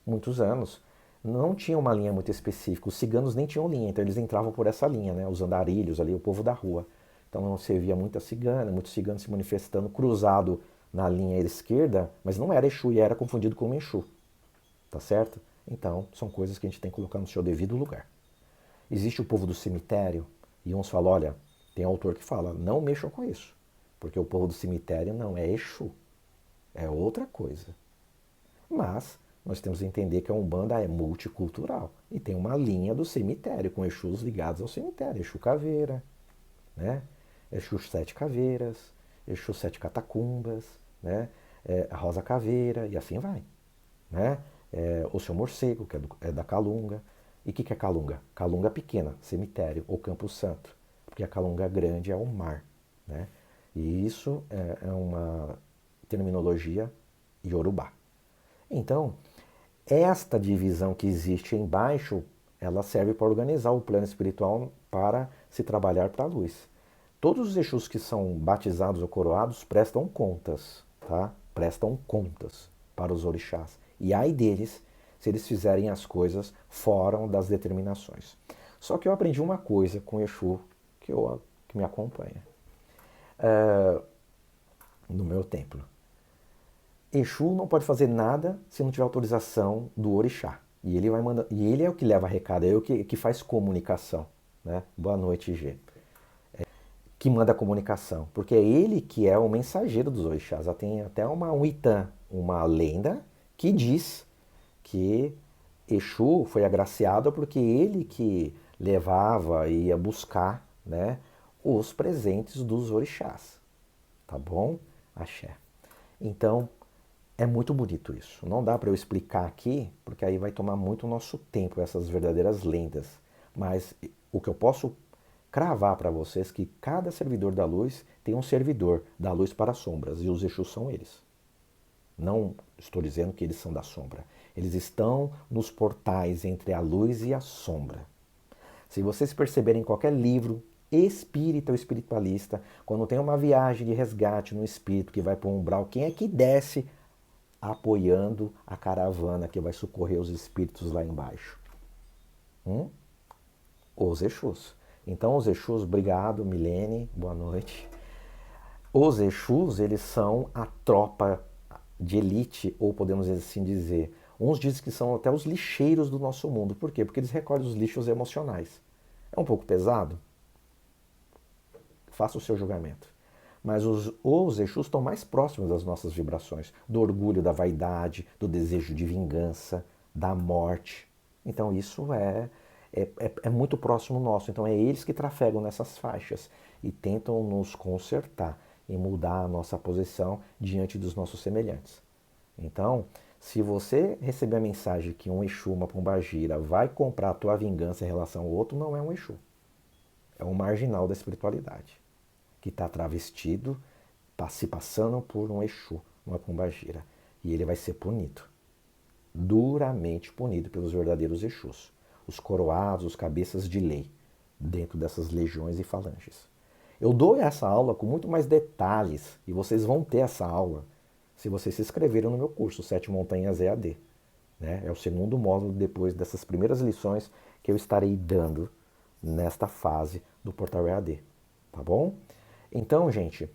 muitos anos, não tinha uma linha muito específica. Os ciganos nem tinham linha, então eles entravam por essa linha, né? Os andarilhos ali, o povo da rua. Então não servia muita cigana, muitos ciganos se manifestando cruzado na linha esquerda, mas não era Exu e era confundido com Exu. Tá certo? Então, são coisas que a gente tem que colocar no seu devido lugar. Existe o povo do cemitério, e uns falam, olha, tem autor que fala, não mexam com isso, porque o povo do cemitério não é Exu, é outra coisa. Mas nós temos que entender que a Umbanda é multicultural e tem uma linha do cemitério, com Exus ligados ao cemitério, Exu Caveira, né? Exu Sete Caveiras, Exu Sete Catacumbas, né? Rosa Caveira, e assim vai, né? O seu morcego, que é da Calunga. E o que é Calunga? Calunga pequena, cemitério, ou Campo Santo, porque a Calunga grande é o mar, né? E isso é uma terminologia iorubá. Então, esta divisão que existe embaixo, ela serve para organizar o plano espiritual para se trabalhar para a luz. Todos os Exus que são batizados ou coroados prestam contas, tá? Prestam contas para os orixás. E ai deles se eles fizerem as coisas fora das determinações. Só que eu aprendi uma coisa com o Exu que me acompanha no meu templo. Exu não pode fazer nada se não tiver autorização do orixá. E ele vai mandar, e ele é o que leva recado, é o que faz comunicação, né? Boa noite, G. Que manda a comunicação, porque é ele que é o mensageiro dos orixás. Tem até um Itã, uma lenda que diz que Exu foi agraciado porque ele que levava e ia buscar, né, os presentes dos orixás. Tá bom? Axé. Então, é muito bonito isso. Não dá para eu explicar aqui, porque aí vai tomar muito nosso tempo, essas verdadeiras lendas. Mas o que eu posso cravar para vocês é que cada servidor da luz tem um servidor da luz para as sombras, e os Exus são eles. Não estou dizendo que eles são da sombra. Eles estão nos portais entre a luz e a sombra. Se vocês perceberem em qualquer livro espírita ou espiritualista, quando tem uma viagem de resgate no espírito que vai para o umbral, quem é que desce apoiando a caravana que vai socorrer os espíritos lá embaixo? Os Exus. Então os Exus, obrigado, Milene, boa noite. Os Exus, eles são a tropa de elite, ou podemos assim dizer, uns dizem que são até os lixeiros do nosso mundo. Por quê? Porque eles recolhem os lixos emocionais. É um pouco pesado? Faça o seu julgamento. Mas os Exus estão mais próximos das nossas vibrações, do orgulho, da vaidade, do desejo de vingança, da morte. Então isso é muito próximo nosso. Então é eles que trafegam nessas faixas e tentam nos consertar e mudar a nossa posição diante dos nossos semelhantes. Então, se você receber a mensagem que um Exu, uma pombagira, vai comprar a tua vingança em relação ao outro, não é um Exu. É um marginal da espiritualidade, que está travestido, se passando por um Exu, uma pombagira. E ele vai ser punido. Duramente punido pelos verdadeiros Exus. Os coroados, os cabeças de lei, dentro dessas legiões e falanges. Eu dou essa aula com muito mais detalhes, e vocês vão ter essa aula se vocês se inscreverem no meu curso, 7 Montanhas EAD. Né? É o segundo módulo depois dessas primeiras lições que eu estarei dando nesta fase do Portal EAD. Tá bom? Então, gente,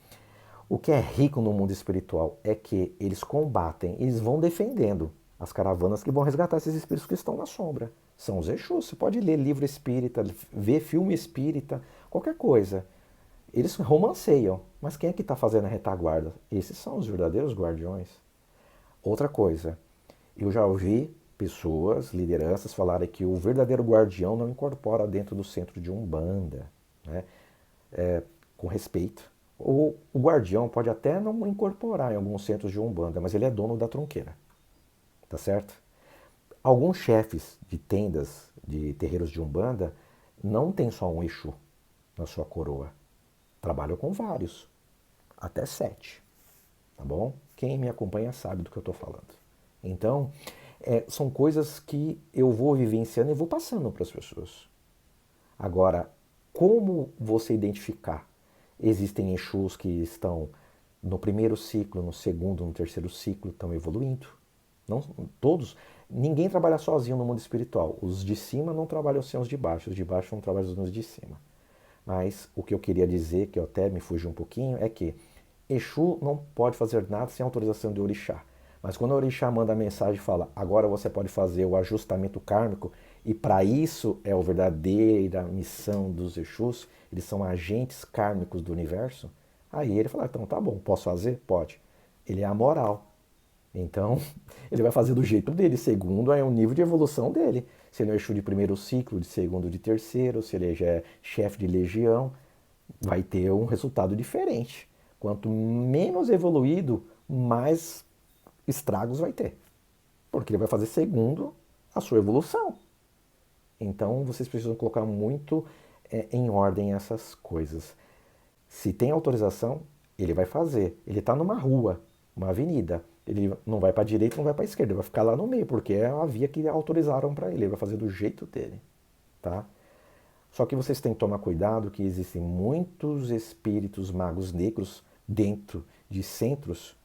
o que é rico no mundo espiritual é que eles combatem, eles vão defendendo as caravanas que vão resgatar esses espíritos que estão na sombra. São os Exus. Você pode ler livro espírita, ver filme espírita, qualquer coisa. Eles romanceiam, mas quem é que está fazendo a retaguarda? Esses são os verdadeiros guardiões. Outra coisa, eu já ouvi pessoas, lideranças, falarem que o verdadeiro guardião não incorpora dentro do centro de Umbanda. Né? com respeito. O guardião pode até não incorporar em alguns centros de Umbanda, mas ele é dono da tronqueira, tá certo? Alguns chefes de tendas, de terreiros de Umbanda, não tem só um Exu na sua coroa. Trabalham com vários, até 7, tá bom? Quem me acompanha sabe do que eu estou falando. Então, são coisas que eu vou vivenciando e vou passando para as pessoas. Agora, como você identificar? Existem Exus que estão no primeiro ciclo, no segundo, no terceiro ciclo, estão evoluindo. Não, todos, ninguém trabalha sozinho no mundo espiritual. Os de cima não trabalham sem os de baixo não trabalham sem os de cima. Mas o que eu queria dizer, que eu até me fugi um pouquinho, é que Exu não pode fazer nada sem autorização de Orixá. Mas quando o Orixá manda a mensagem e fala, agora você pode fazer o ajustamento kármico, e para isso é a verdadeira missão dos Exus, eles são agentes kármicos do universo, aí ele fala, então tá bom, posso fazer? Pode. Ele é amoral. Então, ele vai fazer do jeito dele, segundo é o nível de evolução dele. Se ele é Exu de primeiro ciclo, de segundo, de terceiro, se ele já é chefe de legião, vai ter um resultado diferente. Quanto menos evoluído, mais estragos vai ter. Porque ele vai fazer segundo a sua evolução. Então vocês precisam colocar muito em ordem essas coisas. Se tem autorização, ele vai fazer. Ele está numa rua, uma avenida. Ele não vai para a direita, não vai para a esquerda. Ele vai ficar lá no meio, porque é a via que autorizaram para ele. Ele vai fazer do jeito dele. Tá? Só que vocês têm que tomar cuidado que existem muitos espíritos magos negros dentro de centros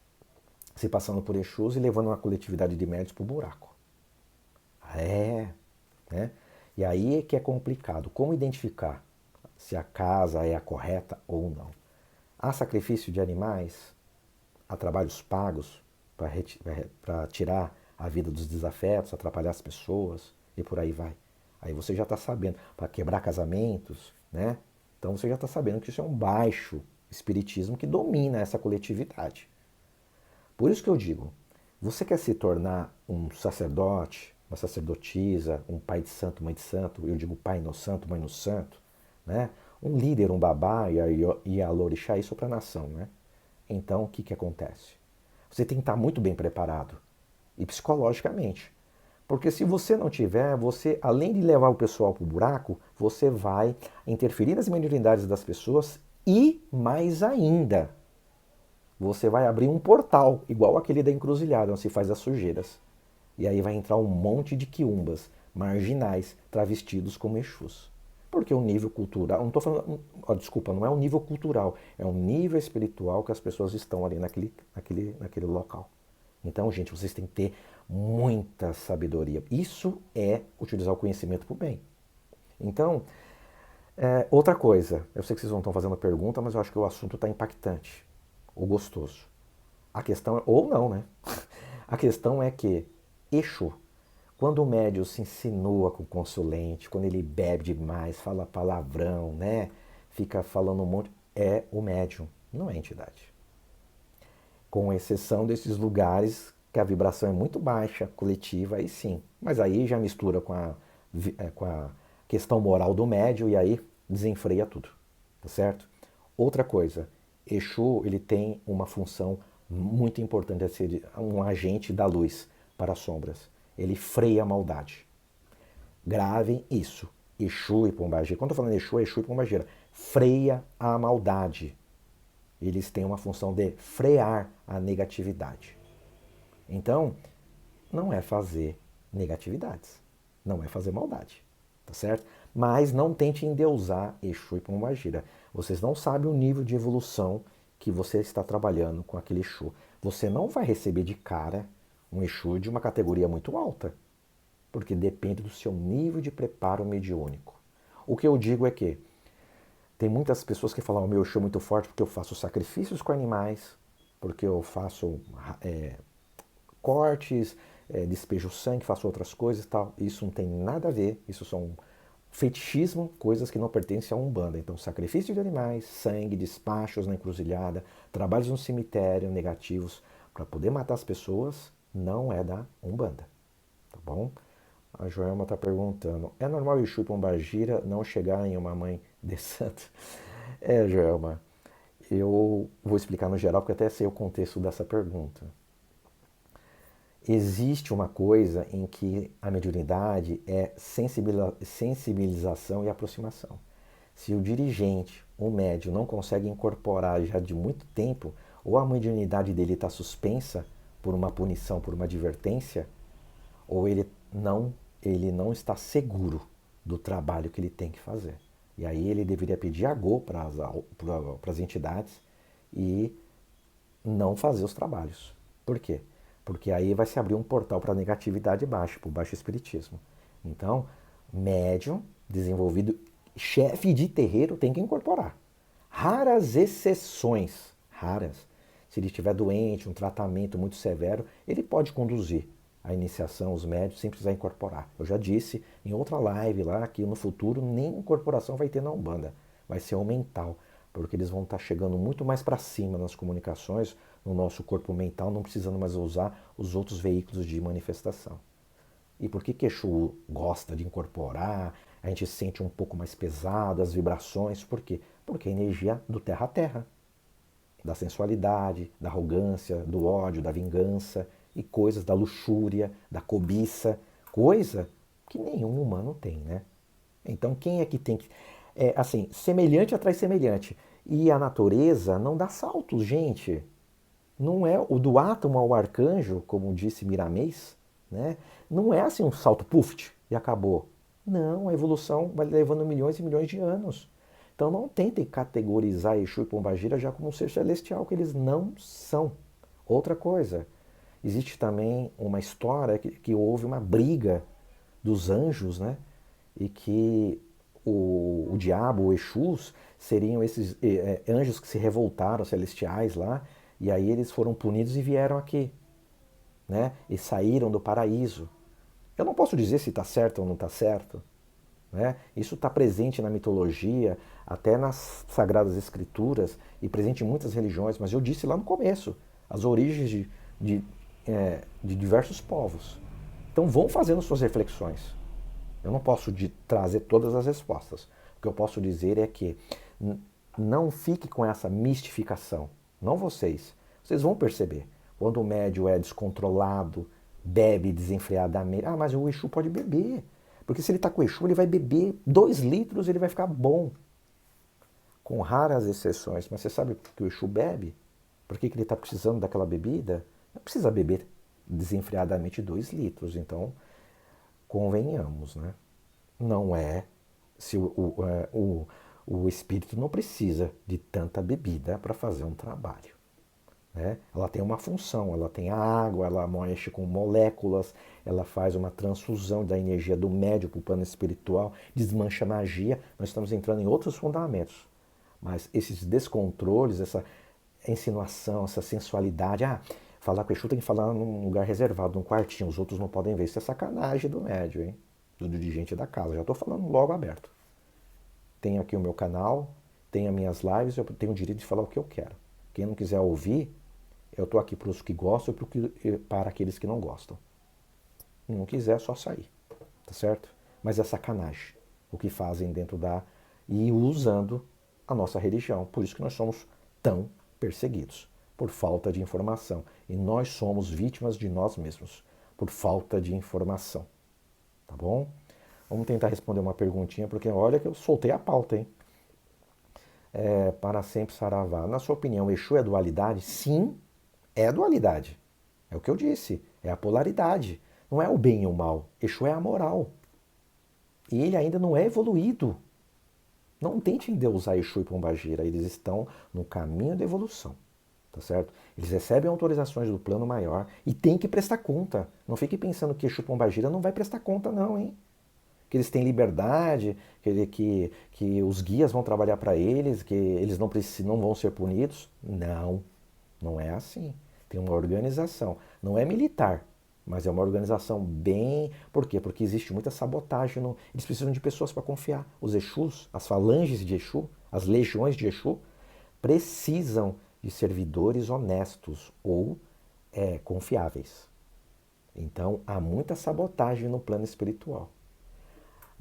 se passando por Exus e levando uma coletividade de médios para o buraco. Né? E aí é que é complicado. Como identificar se a casa é a correta ou não? Há sacrifício de animais? Há trabalhos pagos para tirar a vida dos desafetos, atrapalhar as pessoas e por aí vai. Aí você já está sabendo, para quebrar casamentos, né? Então você já está sabendo que isso é um baixo espiritismo que domina essa coletividade. Por isso que eu digo, você quer se tornar um sacerdote, uma sacerdotisa, um pai de santo, mãe de santo, eu digo pai no santo, mãe no santo, né? Um líder, um babá e a lorixá, isso para a nação, né? Então o que acontece? Você tem que estar muito bem preparado, e psicologicamente. Porque se você não tiver, você, além de levar o pessoal para o buraco, você vai interferir nas mediunidades das pessoas e, mais ainda, você vai abrir um portal, igual aquele da encruzilhada, onde se faz as sujeiras. E aí vai entrar um monte de quiumbas, marginais, travestidos como Exus. Porque o nível cultural, não estou falando, desculpa, não é um nível cultural, é um nível espiritual que as pessoas estão ali naquele local. Então, gente, vocês têm que ter muita sabedoria. Isso é utilizar o conhecimento para o bem. Então, outra coisa, eu sei que vocês não estão fazendo pergunta, mas eu acho que o assunto está impactante, ou gostoso. A questão, ou não, né? A questão é que Exu, quando o médium se insinua com o consulente, quando ele bebe demais, fala palavrão, né? Fica falando um monte, é o médium, não é a entidade. Com exceção desses lugares que a vibração é muito baixa, coletiva, aí sim. Mas aí já mistura com a questão moral do médium e aí desenfreia tudo, tá certo? Outra coisa, Exu ele tem uma função muito importante, de ser um agente da luz para as sombras. Ele freia a maldade. Gravem isso. Exu e Pombagira. Quando eu estou falando Exu, é Exu e Pombagira. Freia a maldade. Eles têm uma função de frear a negatividade. Então, não é fazer negatividades. Não é fazer maldade. Tá certo? Mas não tente endeusar Exu e Pombagira. Vocês não sabem o nível de evolução que você está trabalhando com aquele Exu. Você não vai receber de cara um Exu de uma categoria muito alta, porque depende do seu nível de preparo mediúnico. O que eu digo é que tem muitas pessoas que falam, o meu Exu é muito forte porque eu faço sacrifícios com animais, porque eu faço cortes, despejo sangue, faço outras coisas e tal. Isso não tem nada a ver, isso são fetichismo, coisas que não pertencem a Umbanda. Então, sacrifício de animais, sangue, despachos na encruzilhada, trabalhos no cemitério negativos para poder matar as pessoas, não é da Umbanda, tá bom? A Joelma está perguntando, é normal o Exu e Pombagira não chegar em uma mãe de santo? Joelma, eu vou explicar no geral, porque até sei o contexto dessa pergunta. Existe uma coisa em que a mediunidade é sensibilização e aproximação. Se o dirigente, o médium, não consegue incorporar já de muito tempo, ou a mediunidade dele está suspensa por uma punição, por uma advertência, ou ele não está seguro do trabalho que ele tem que fazer. E aí ele deveria pedir agô para as entidades e não fazer os trabalhos. Por quê? Porque aí vai se abrir um portal para a negatividade baixa, para o baixo espiritismo. Então, médium desenvolvido, chefe de terreiro tem que incorporar. Raras exceções, raras. Se ele estiver doente, um tratamento muito severo, ele pode conduzir a iniciação, os médios, sem precisar incorporar. Eu já disse em outra live lá que no futuro nem incorporação vai ter na Umbanda, vai ser o mental, porque eles vão estar chegando muito mais para cima nas comunicações, no nosso corpo mental, não precisando mais usar os outros veículos de manifestação. E por que Exu gosta de incorporar? A gente sente um pouco mais pesado, as vibrações. Por quê? Porque é a energia do terra a terra. Da sensualidade, da arrogância, do ódio, da vingança e coisas da luxúria, da cobiça. Coisa que nenhum humano tem, né? Então quem é que tem que... É, assim, semelhante atrai semelhante. E a natureza não dá saltos, gente. Não é o do átomo ao arcanjo, como disse Miramês, né? Não é assim um salto puft e acabou. Não, a evolução vai levando milhões e milhões de anos. Então não tentem categorizar Exu e Pombagira já como um ser celestial, que eles não são. Outra coisa, existe também uma história que houve uma briga dos anjos, né? E que o diabo, o Exus, seriam esses anjos que se revoltaram, celestiais lá, e aí eles foram punidos e vieram aqui, né? E saíram do paraíso. Eu não posso dizer se está certo ou não está certo, né? Isso está presente na mitologia, até nas Sagradas Escrituras e presente em muitas religiões, mas eu disse lá no começo, as origens de, de diversos povos. Então vão fazendo suas reflexões. Eu não posso trazer todas as respostas. O que eu posso dizer é que não fique com essa mistificação. Não vocês. Vocês vão perceber. Quando o médio é descontrolado, bebe desenfreadamente. Ah, mas o Exu pode beber. Porque se ele está com o Exu, ele vai beber 2 litros e ele vai ficar bom. Com raras exceções. Mas você sabe que o Exu bebe? Por que ele está precisando daquela bebida? Não precisa beber desenfreadamente 2 litros. Então, convenhamos, né? Não é. Se o espírito não precisa de tanta bebida para fazer um trabalho. Né? Ela tem uma função, ela tem a água, ela mexe com moléculas, ela faz uma transfusão da energia do médio para o plano espiritual, desmancha a magia. Nós estamos entrando em outros fundamentos. Mas esses descontroles, essa insinuação, essa sensualidade, falar com o Exu tem que falar num lugar reservado, num quartinho, os outros não podem ver. Isso é sacanagem do médio, hein? Do dirigente da casa. Já estou falando logo aberto. Tenho aqui o meu canal, tenho as minhas lives, eu tenho o direito de falar o que eu quero. Quem não quiser ouvir, eu estou aqui para os que gostam e para aqueles que não gostam. Não quiser, é só sair. Tá certo? Mas é sacanagem o que fazem dentro da... E usando a nossa religião. Por isso que nós somos tão perseguidos. Por falta de informação. E nós somos vítimas de nós mesmos. Por falta de informação. Tá bom? Vamos tentar responder uma perguntinha, porque olha que eu soltei a pauta, hein? Para sempre Saravá. Na sua opinião, Exu é dualidade? Sim, é dualidade. É o que eu disse. É a polaridade. Não é o bem e o mal. Exu é a moral. E ele ainda não é evoluído. Não tente endeusar Exu e Pombagira. Eles estão no caminho da evolução. Tá certo? Eles recebem autorizações do plano maior e têm que prestar conta. Não fique pensando que Exu e Pombagira não vai prestar conta, não, hein? Que eles têm liberdade, que os guias vão trabalhar para eles, que eles não vão ser punidos. Não, não é assim. Tem uma organização. Não é militar, mas é uma organização bem... Por quê? Porque existe muita sabotagem. Eles precisam de pessoas para confiar. Os Exus, as falanges de Exu, as legiões de Exu, precisam de servidores honestos ou confiáveis. Então, há muita sabotagem no plano espiritual.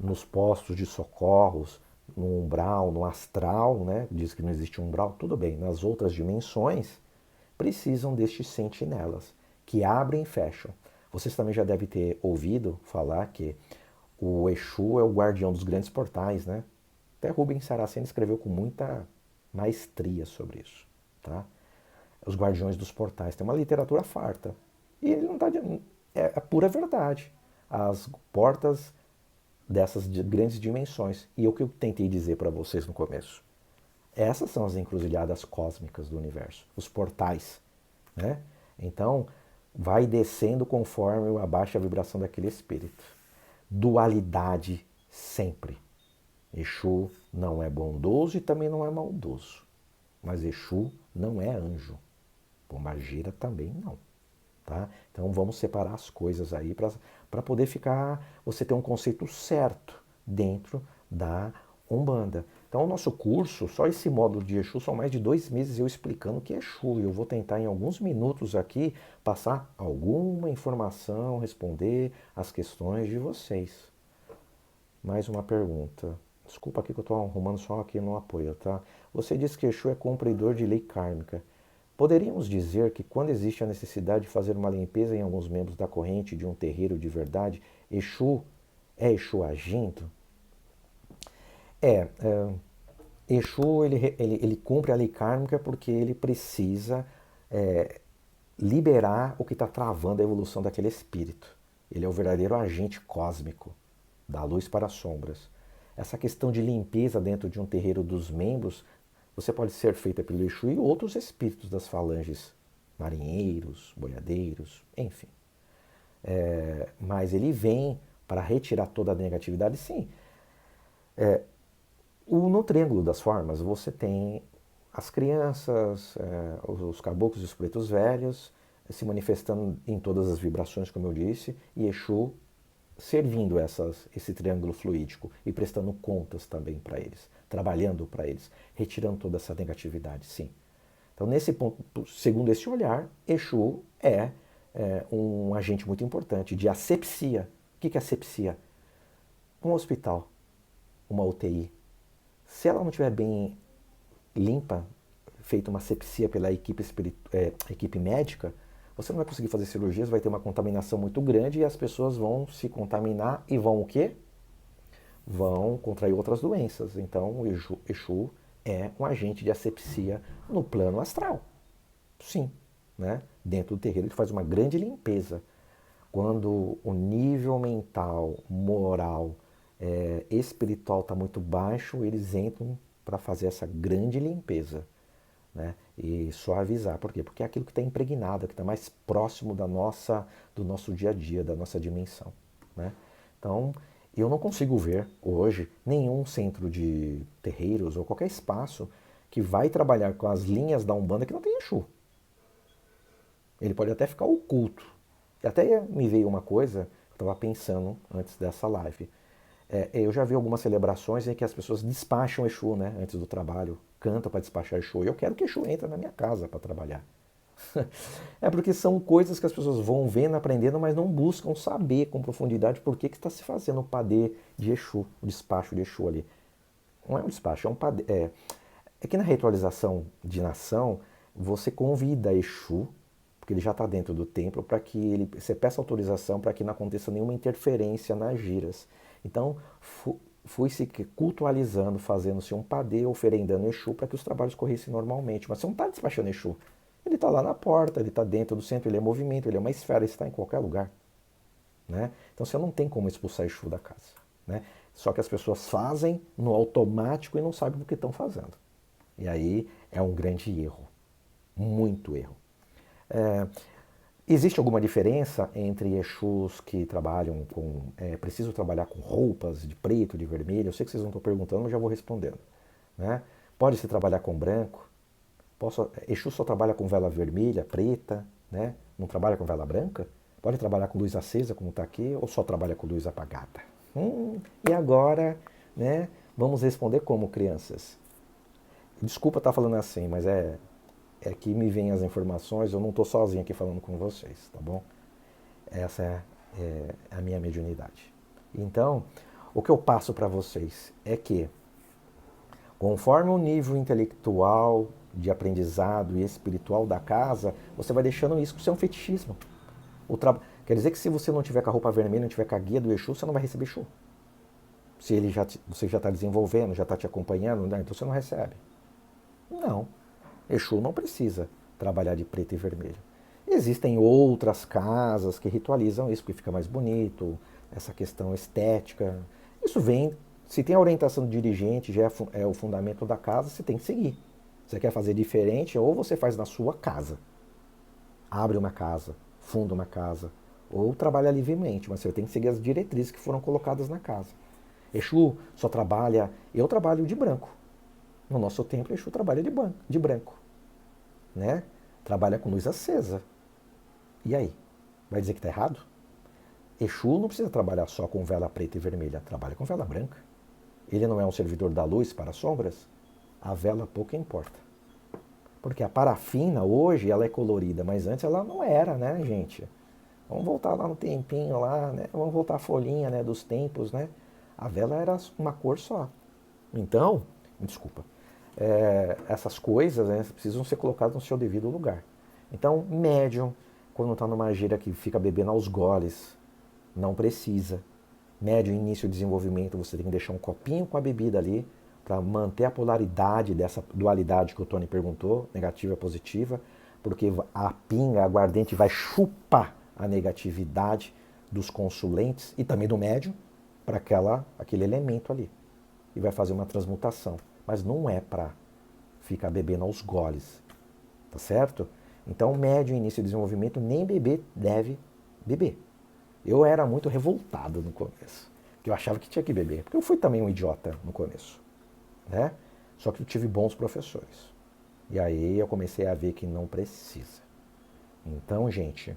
Nos postos de socorros, no umbral, no astral, né? Diz que não existe umbral, tudo bem. Nas outras dimensões, precisam destes sentinelas, que abrem e fecham. Vocês também já devem ter ouvido falar que o Exu é o guardião dos grandes portais, né? Até Rubens Saraceni escreveu com muita maestria sobre isso, tá? Os guardiões dos portais. Tem uma literatura farta. E ele não está... É a pura verdade. As portas dessas grandes dimensões. E o que eu tentei dizer para vocês no começo. Essas são as encruzilhadas cósmicas do universo. Os portais, né? Então, vai descendo conforme abaixa a vibração daquele espírito. Dualidade sempre. Exu não é bondoso e também não é maldoso. Mas Exu não é anjo. Pombagira também não. Tá? Então vamos separar as coisas aí para poder ficar, você ter um conceito certo dentro da Umbanda. Então o nosso curso, só esse módulo de Exu, são mais de 2 meses eu explicando o que é Exu. Eu vou tentar em alguns minutos aqui passar alguma informação, responder as questões de vocês. Mais uma pergunta. Desculpa aqui que eu estou arrumando só aqui no apoio, tá? Você disse que Exu é cumpridor de lei kármica. Poderíamos dizer que quando existe a necessidade de fazer uma limpeza em alguns membros da corrente de um terreiro de verdade, Exu é Exu agindo? É, Exu ele cumpre a lei kármica porque ele precisa liberar o que está travando a evolução daquele espírito. Ele é o verdadeiro agente cósmico, da luz para as sombras. Essa questão de limpeza dentro de um terreiro dos membros, você pode ser feita pelo Exu e outros espíritos das falanges, marinheiros, boiadeiros, enfim. Mas ele vem para retirar toda a negatividade, sim. No Triângulo das Formas, você tem as crianças, os caboclos e os pretos velhos se manifestando em todas as vibrações, como eu disse, e Exu servindo esse triângulo fluídico e prestando contas também para eles, trabalhando para eles, retirando toda essa negatividade, sim. Então, nesse ponto, segundo esse olhar, Exu é um agente muito importante de asepsia. O que é asepsia? Um hospital, uma UTI. Se ela não estiver bem limpa, feita uma asepsia pela equipe médica, você não vai conseguir fazer cirurgias, vai ter uma contaminação muito grande e as pessoas vão se contaminar e vão o quê? Vão contrair outras doenças. Então, o Exu é um agente de asepsia no plano astral. Sim, né? Dentro do terreiro ele faz uma grande limpeza. Quando o nível mental, moral, espiritual está muito baixo, eles entram para fazer essa grande limpeza. Né? E suavizar. Por quê? Porque é aquilo que está impregnado, que está mais próximo do nosso dia a dia, da nossa dimensão. Né? Então, eu não consigo ver hoje nenhum centro de terreiros ou qualquer espaço que vai trabalhar com as linhas da Umbanda que não tem Exu. Ele pode até ficar oculto. E até me veio uma coisa, eu estava pensando antes dessa live. Eu já vi algumas celebrações em que as pessoas despacham Exu, né, antes do trabalho, cantam para despachar Exu. E eu quero que Exu entre na minha casa para trabalhar. É porque são coisas que as pessoas vão vendo, aprendendo, mas não buscam saber com profundidade por que está se fazendo o padê de Exu, o despacho de Exu ali. Não é um despacho, é um padê. É que na ritualização de nação, você convida Exu, porque ele já está dentro do templo, para que você peça autorização para que não aconteça nenhuma interferência nas giras. Então, fui-se cultualizando, fazendo-se um padê, oferendando Exu para que os trabalhos corressem normalmente. Mas você não está despachando Exu. Ele está lá na porta, ele está dentro do centro, ele é movimento, ele é uma esfera, ele está em qualquer lugar. Né? Então você não tem como expulsar Exu da casa. Né? Só que as pessoas fazem no automático e não sabem o que estão fazendo. E aí é um grande erro. Muito erro. Existe alguma diferença entre Exus que trabalham com... preciso trabalhar com roupas de preto, de vermelho? Eu sei que vocês não estão perguntando, mas já vou respondendo. Né? Pode-se trabalhar com branco? Exu só trabalha com vela vermelha, preta, né? Não trabalha com vela branca? Pode trabalhar com luz acesa, como está aqui, ou só trabalha com luz apagada? E agora, né? Vamos responder como, crianças? Desculpa estar falando assim, mas é que me vêm as informações, eu não estou sozinho aqui falando com vocês, tá bom? Essa é a minha mediunidade. Então, o que eu passo para vocês é que Conforme o nível intelectual, de aprendizado e espiritual da casa, você vai deixando isso ser um fetichismo. Quer dizer que se você não tiver com a roupa vermelha, não tiver com a guia do Exu, você não vai receber Exu. Se você já está desenvolvendo, já está te acompanhando, né? Então você não recebe. Não. Exu não precisa trabalhar de preto e vermelho. Existem outras casas que ritualizam isso, porque fica mais bonito, essa questão estética. Isso vem, se tem a orientação do dirigente, já é o fundamento da casa, você tem que seguir. Você quer fazer diferente, ou você faz na sua casa. Abre uma casa, funda uma casa, ou trabalha livremente, mas você tem que seguir as diretrizes que foram colocadas na casa. Exu só trabalha, eu trabalho de branco. No nosso templo, Exu trabalha de branco, né? Trabalha com luz acesa. E aí? Vai dizer que está errado? Exu não precisa trabalhar só com vela preta e vermelha, trabalha com vela branca. Ele não é um servidor da luz para as sombras? A vela pouco importa. Porque a parafina hoje ela é colorida, mas antes ela não era, né, gente? Vamos voltar lá no tempinho lá, né? Vamos voltar à folhinha, né, dos tempos, né? A vela era uma cor só. Então, desculpa, essas coisas, né, precisam ser colocadas no seu devido lugar. Então, médium, quando está numa gira que fica bebendo aos goles, não precisa. Médium, início de desenvolvimento, você tem que deixar um copinho com a bebida ali para manter a polaridade dessa dualidade que o Tony perguntou, negativa e positiva, porque a pinga, a aguardente vai chupar a negatividade dos consulentes e também do médium para aquele elemento ali. E vai fazer uma transmutação. Mas não é para ficar bebendo aos goles, tá certo? Então, médium, início de desenvolvimento, nem bebê deve beber. Eu era muito revoltado no começo, porque eu achava que tinha que beber, porque eu fui também um idiota no começo, né? Só que eu tive bons professores. E aí eu comecei a ver que não precisa. Então, gente,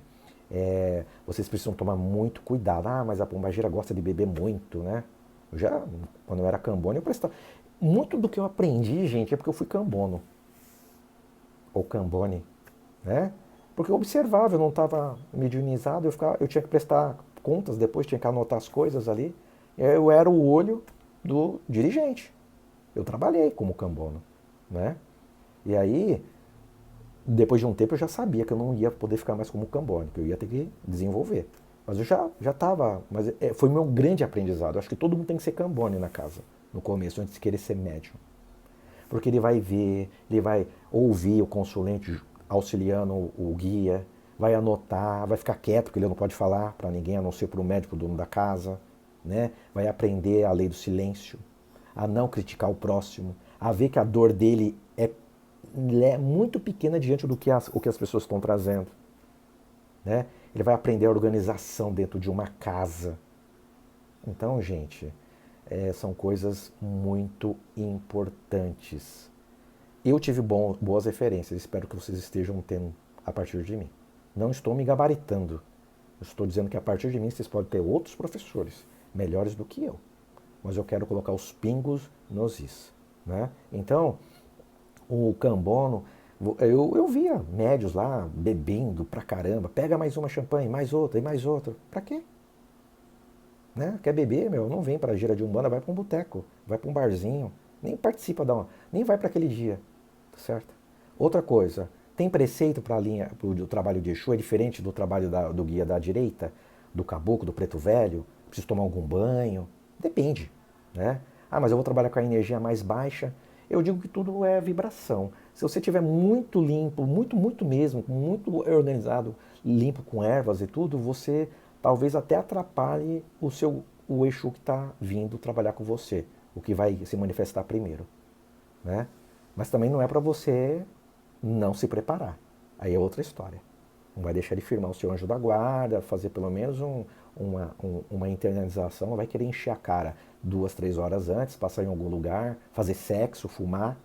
vocês precisam tomar muito cuidado. Ah, mas a pombagira gosta de beber muito, né? Quando eu era cambono, eu prestava. Muito do que eu aprendi, gente, é porque eu fui cambono. Ou cambone, né? Porque eu observava, eu não estava mediunizado, eu tinha que prestar contas depois, tinha que anotar as coisas ali. Eu era o olho do dirigente. Eu trabalhei como cambono, né? E aí, depois de um tempo, eu já sabia que eu não ia poder ficar mais como cambone, que eu ia ter que desenvolver. Mas eu já estava, mas foi meu grande aprendizado. Eu acho que todo mundo tem que ser cambone na casa, no começo, antes de querer ser médium. Porque ele vai ver, ele vai ouvir o consulente auxiliando o guia, vai anotar, vai ficar quieto, porque ele não pode falar para ninguém, a não ser para o médico, o dono da casa, né? Vai aprender a lei do silêncio, a não criticar o próximo, a ver que a dor dele é muito pequena diante do que o que as pessoas estão trazendo, né? Ele vai aprender a organização dentro de uma casa. Então, gente, são coisas muito importantes. Eu tive boas referências, espero que vocês estejam tendo a partir de mim. Não estou me gabaritando. Eu estou dizendo que a partir de mim vocês podem ter outros professores, melhores do que eu. Mas eu quero colocar os pingos nos is. Né? Então, o cambono, eu via médios lá bebendo pra caramba. Pega mais uma champanhe, mais outra e mais outra. Pra quê? Né? Quer beber, meu? Não vem pra gira de umbanda, vai pra um boteco, vai pra um barzinho. Nem participa nem vai para aquele dia. Tá certo? Outra coisa, tem preceito para a linha, o trabalho de Exu, é diferente do trabalho do guia da direita, do caboclo, do preto velho? Preciso tomar algum banho? Depende, né? Ah, mas eu vou trabalhar com a energia mais baixa. Eu digo que tudo é vibração. Se você tiver muito limpo, muito mesmo, muito organizado, limpo com ervas e tudo, você talvez até atrapalhe o Exu que está vindo trabalhar com você, o que vai se manifestar primeiro, né? Mas também não é para você não se preparar. Aí é outra história. Não vai deixar de firmar o seu anjo da guarda, fazer pelo menos uma internalização, não vai querer encher a cara 2, 3 horas antes, passar em algum lugar, fazer sexo, fumar,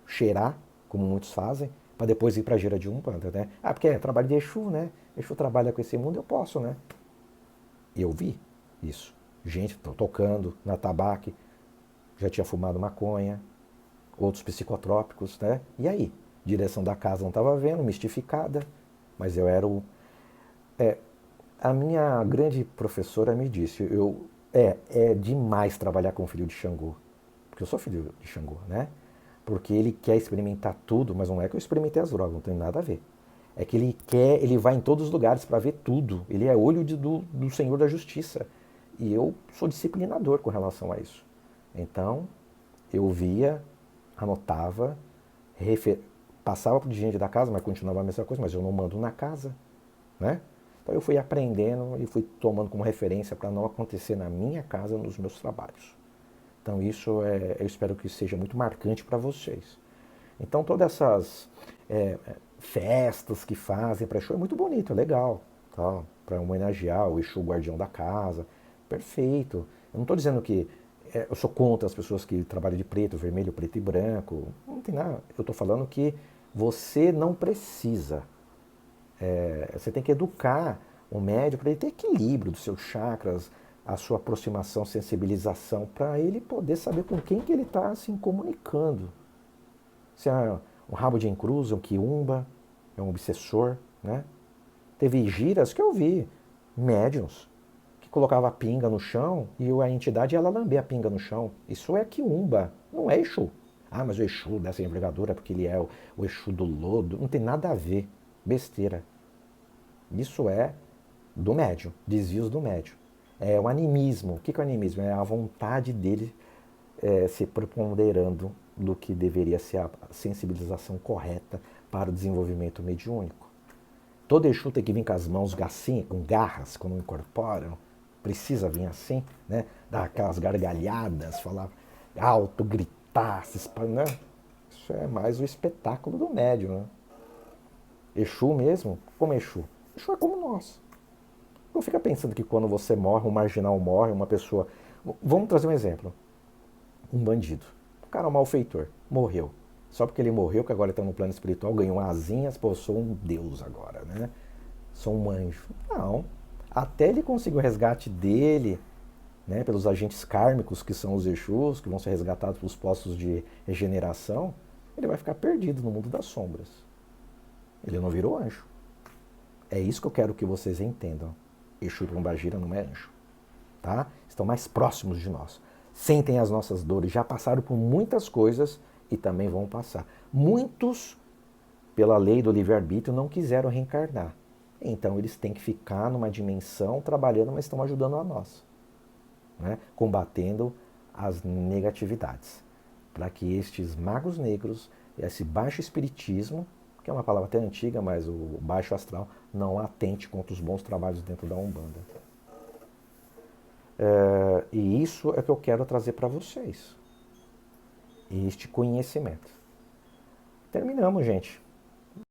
cheirar, como muitos fazem, para depois ir para a gira de umbanda, né? Ah, porque é trabalho de Exu, né? Exu trabalha com esse mundo, eu posso, né? Eu vi isso. Gente tocando na tabaque, já tinha fumado maconha, outros psicotrópicos, né? E aí? Direção da casa não estava vendo, mistificada, mas eu era a minha grande professora me disse, é demais trabalhar com o filho de Xangô. porque eu sou filho de Xangô, né? Porque ele quer experimentar tudo, mas não é que eu experimentei as drogas, não tem nada a ver. É que ele vai em todos os lugares para ver tudo. Ele é olho do Senhor da Justiça. E eu sou disciplinador com relação a isso. Então, eu via, anotava, passava para o dirigente da casa, mas continuava a mesma coisa, mas eu não mando na casa, né? Então eu fui aprendendo e fui tomando como referência para não acontecer na minha casa, nos meus trabalhos. Então isso eu espero que seja muito marcante para vocês. Então todas essas festas que fazem para Exu é muito bonito, é legal, tá? Para homenagear o Exu guardião da casa, perfeito. Eu não estou dizendo que eu sou contra as pessoas que trabalham de preto, vermelho, preto e branco, não tem nada. Eu estou falando que você não precisa. Você tem que educar o médium para ele ter equilíbrio dos seus chakras, a sua aproximação, sensibilização, para ele poder saber com quem que ele está se comunicando. Se é um rabo de encruz, um quiumba, é um obsessor, né? Teve giras que eu vi, médiums, que colocava a pinga no chão e a entidade ia lá lamber a pinga no chão. Isso é quiumba, não é Exu. Ah, mas o Exu dessa envergadura porque ele é o Exu do lodo. Não tem nada a ver. Besteira. Isso é do médium, desvios do médium. É o animismo. O que é o animismo? É a vontade dele se preponderando do que deveria ser a sensibilização correta para o desenvolvimento mediúnico. Todo Exu tem que vir com as mãos assim, com garras, quando incorporam. Precisa vir assim, né? Dar aquelas gargalhadas, falar alto, gritar, se espanar. Né? Isso é mais o espetáculo do médium, né? Exu mesmo, como Exu? Exu é como nós. Não fica pensando que quando você morre, um marginal morre, uma pessoa... Vamos trazer um exemplo. Um bandido. Um cara, um malfeitor. Morreu. Só porque ele morreu, que agora está no plano espiritual, ganhou asinhas, pô, eu sou um deus agora, né? Sou um anjo. Não. Até ele conseguir o resgate dele, né, pelos agentes kármicos, que são os Exus, que vão ser resgatados pelos postos de regeneração, ele vai ficar perdido no mundo das sombras. Ele não virou anjo. É isso que eu quero que vocês entendam. Exu e Pombagira não é anjo. Tá? Estão mais próximos de nós. Sentem as nossas dores, já passaram por muitas coisas e também vão passar. Muitos, pela lei do livre-arbítrio, não quiseram reencarnar. Então eles têm que ficar numa dimensão trabalhando, mas estão ajudando a nós. Né? Combatendo as negatividades. Para que estes magos negros, esse baixo espiritismo, que é uma palavra até antiga, mas o baixo astral, não atente contra os bons trabalhos dentro da Umbanda. E isso é o que eu quero trazer para vocês. Este conhecimento. Terminamos, gente.